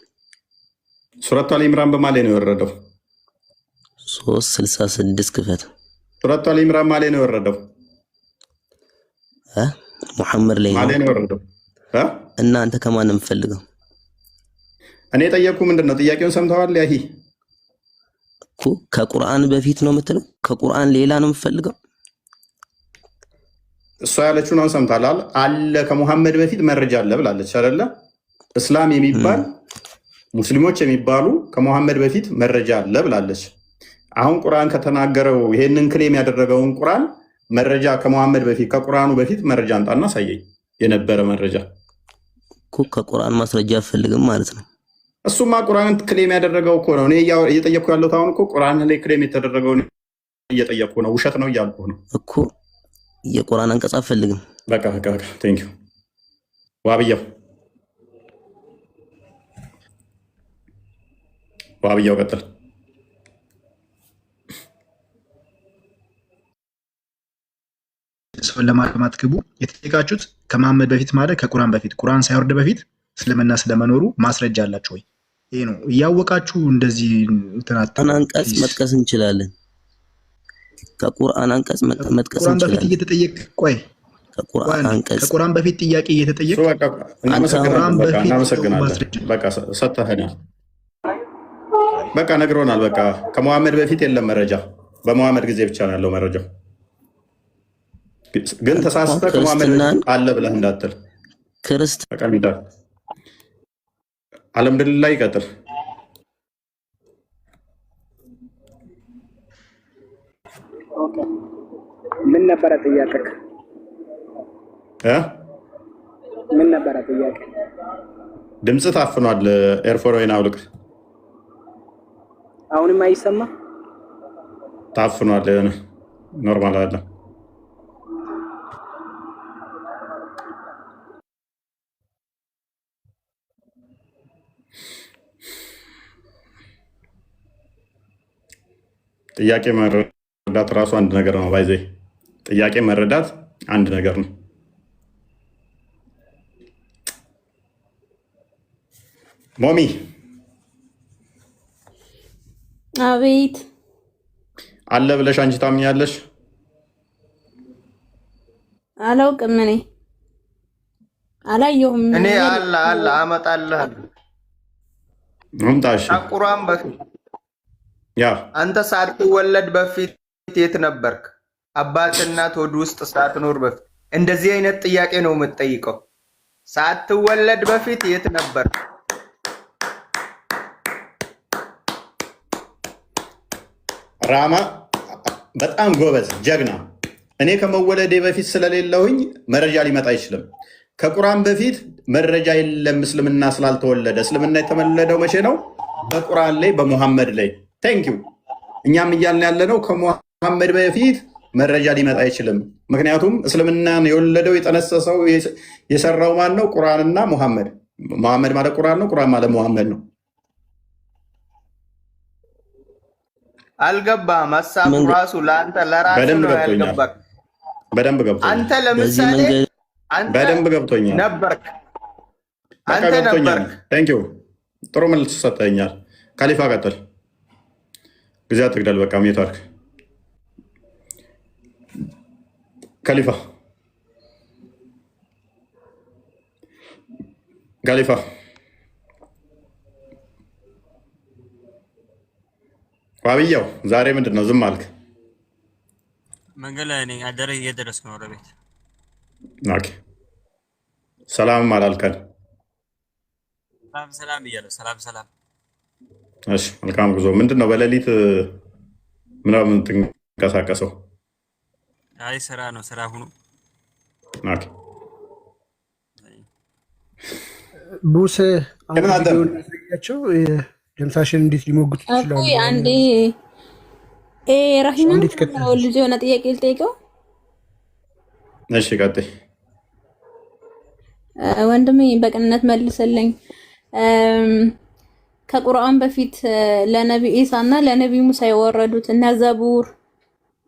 ሱረቱ አሊ ዒምራን በማሌ ነው የወረደው። 366 ክፈት። ሱረቱ አሊ ዒምራን ማሌ ነው የወረደው። ሙሐመድ ላይ ማሌ ነው የወረደው። እና አንተ ከማን ነው የምትፈልገው? እኔ ጠየቅኩ። ምንድን ነው ጥያቄውን ሰምተዋል? ያሂ ከቁርአን በፊት ነው የምትለው? ከቁርአን ሌላ ነው የምትፈልገው? እሷ ያለችውን አሁን ሰምታላል። አለ ከሙሐመድ በፊት መረጃ አለ ብላለች አይደለ? እስላም የሚባል ሙስሊሞች የሚባሉ ከሙሐመድ በፊት መረጃ አለ ብላለች። አሁን ቁርአን ከተናገረው ይሄንን ክሌም ያደረገውን ቁርአን መረጃ ከሙሐመድ በፊት ከቁርአኑ በፊት መረጃ አንጣና ሳየኝ የነበረ መረጃ። ከቁርአን ማስረጃ አፈልግም ማለት ነው። እሱማ ቁርአን ክሌም ያደረገው እኮ ነው። እኔ እየጠየቅኩ ያለሁት አሁን እኮ ቁርአን ላይ ክሌም የተደረገውን እየጠየቅኩ ነው። ውሸት ነው እያልኩ ነው እኮ። የቁርአን አንቀጽ አፈልግም። በቃ ቴንክ ዩ ዋብያው ቀጥል። ሰውን ለማልማት ግቡ የተጠየቃችሁት ከመሐመድ በፊት ማለት ከቁርአን በፊት ቁርአን ሳይወርድ በፊት እስልምና ስለመኖሩ ማስረጃ አላችሁ ወይ? ይሄ ነው እያወቃችሁ እንደዚህ አንቀጽ መጥቀስ እንችላለን። ከቁርአን አንቀጽ መጥቀስ ቁርአን በፊት እየተጠየቅ ቆይ ከቁርአን አንቀጽ ከቁርአን በፊት ጥያቄ እየተጠየቅ በቃ ሰጥተኸናል። በቃ ነግሮናል። በቃ ከመሐመድ በፊት የለም መረጃ፣ በመሐመድ ጊዜ ብቻ ነው ያለው መረጃው። ግን ተሳስተህ ከመሐመድ አለ ብለህ እንዳትል ክርስቲያን አልሐምዱሊላህ ይቀጥል። ኦኬ ምን ነበረ ጥያቄክ? ምን ነበረ ጥያቄ? ድምጽ ታፍኗል። ኤርፎን አውልቅ። አሁንም አይሰማ? ታፍኗል። የሆነ ኖርማል አይደለም። ጥያቄ መረዳት ራሱ አንድ ነገር ነው። ባይዜ ጥያቄ መረዳት አንድ ነገር ነው። ሞሚ አቤት አለ ብለሽ አንቺ ታምኛለሽ? አላውቅም። እኔ አላየሁም። እኔ አለ አመጣልሃለሁ። ምንታሽ ቁርአን በፊት ያ አንተ ሳትወለድ በፊት የት ነበርክ? አባትና ሆድ ውስጥ ሳትኖር በፊት እንደዚህ አይነት ጥያቄ ነው የምትጠይቀው። ሳትወለድ በፊት የት ነበርክ? ራማ በጣም ጎበዝ ጀግና። እኔ ከመወለዴ በፊት ስለሌለሁኝ መረጃ ሊመጣ አይችልም። ከቁርአን በፊት መረጃ የለም። እስልምና ስላልተወለደ እስልምና የተወለደው መቼ ነው? በቁርአን ላይ በሙሐመድ ላይ። ቴንኪው። እኛም እያልን ያለ ነው ከሙሐመድ በፊት መረጃ ሊመጣ አይችልም። ምክንያቱም እስልምናን የወለደው የጠነሰሰው የሰራው ማን ነው? ቁርአንና ሙሐመድ። ሙሐመድ ማለት ቁርአን ነው፣ ቁርአን ማለት ሙሐመድ ነው። አልገባህም? ሀሳቡ ራሱ ለአንተ ለራስህ ነው ያልገባህ። በደንብ ገብቶኛል። አንተ ለምሳሌ በደንብ ገብቶኛል ነበርክ፣ አንተ ነበርክ። ቴንኪው። ጥሩ መልስ ሰጠኛል። ካሊፋ ቀጥል። ጊዜ አትግደል። በቃ ሚዩት አድርግ። ካሊፋ ዋብያው ዛሬ ምንድን ነው ዝም አልክ? መንገድ ላይ ነኝ። አደረ እየደረስኩ ነው ወደ ቤት። ኦኬ ሰላም አላልከን? ሰላም እያለሁ ሰላም። እሺ መልካም ጉዞ። ምንድን ነው በሌሊት ምናምን የምትንቀሳቀሰው? አይ ስራ ነው፣ ስራ ሁኑ። ኦኬ ቡስ አሁን ደምሳሽን እንዴት ሊሞግቱ ይችላሉ? አንዴ ራሂማ ነው ልጅ የሆነ ጥያቄ ልጠይቀው። እሺ ቀጥይ ወንድሜ፣ በቅንነት መልስልኝ። ከቁርአን በፊት ለነቢ ኢሳ እና ለነቢ ሙሳ የወረዱት እነ ዘቡር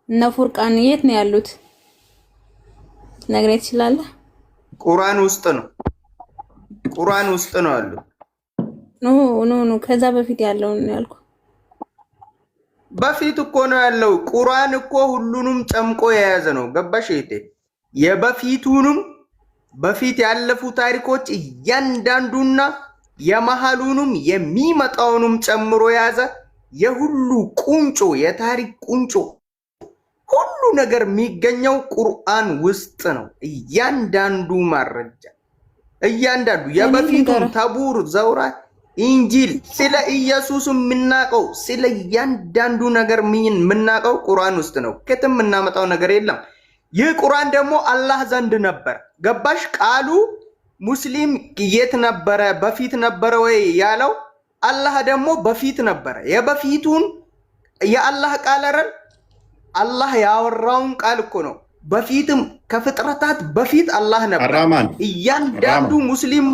እነ ፉርቃን የት ነው ያሉት? ነግረኝ ትችላለህ? ቁርአን ውስጥ ነው። ቁርአን ውስጥ ነው ያሉት። ኖ ከዛ በፊት ያለውን ነው ያልኩ። በፊት እኮ ነው ያለው። ቁርአን እኮ ሁሉንም ጨምቆ የያዘ ነው። ገባሽ እህቴ? የበፊቱንም በፊት ያለፉ ታሪኮች እያንዳንዱና የመሃሉንም የሚመጣውንም ጨምሮ የያዘ የሁሉ ቁንጮ፣ የታሪክ ቁንጮ፣ ሁሉ ነገር የሚገኘው ቁርአን ውስጥ ነው። እያንዳንዱ ማረጃ፣ እያንዳንዱ የበፊቱን ተቡር፣ ዘውራት፣ ኢንጂል፣ ስለ ኢየሱስ የምናቀው ስለ እያንዳንዱ ነገር የምናቀው ቁርአን ውስጥ ነው። ከትም የምናመጣው ነገር የለም። ይህ ቁርአን ደግሞ አላህ ዘንድ ነበር። ገባሽ? ቃሉ ሙስሊም የት ነበረ? በፊት ነበረ ወይ ያለው አላህ ደግሞ በፊት ነበረ። የበፊቱን የአላህ ቃል አይደል? አላህ ያወራውን ቃል እኮ ነው። በፊትም ከፍጥረታት በፊት አላህ ነበር። እያንዳንዱ ሙስሊም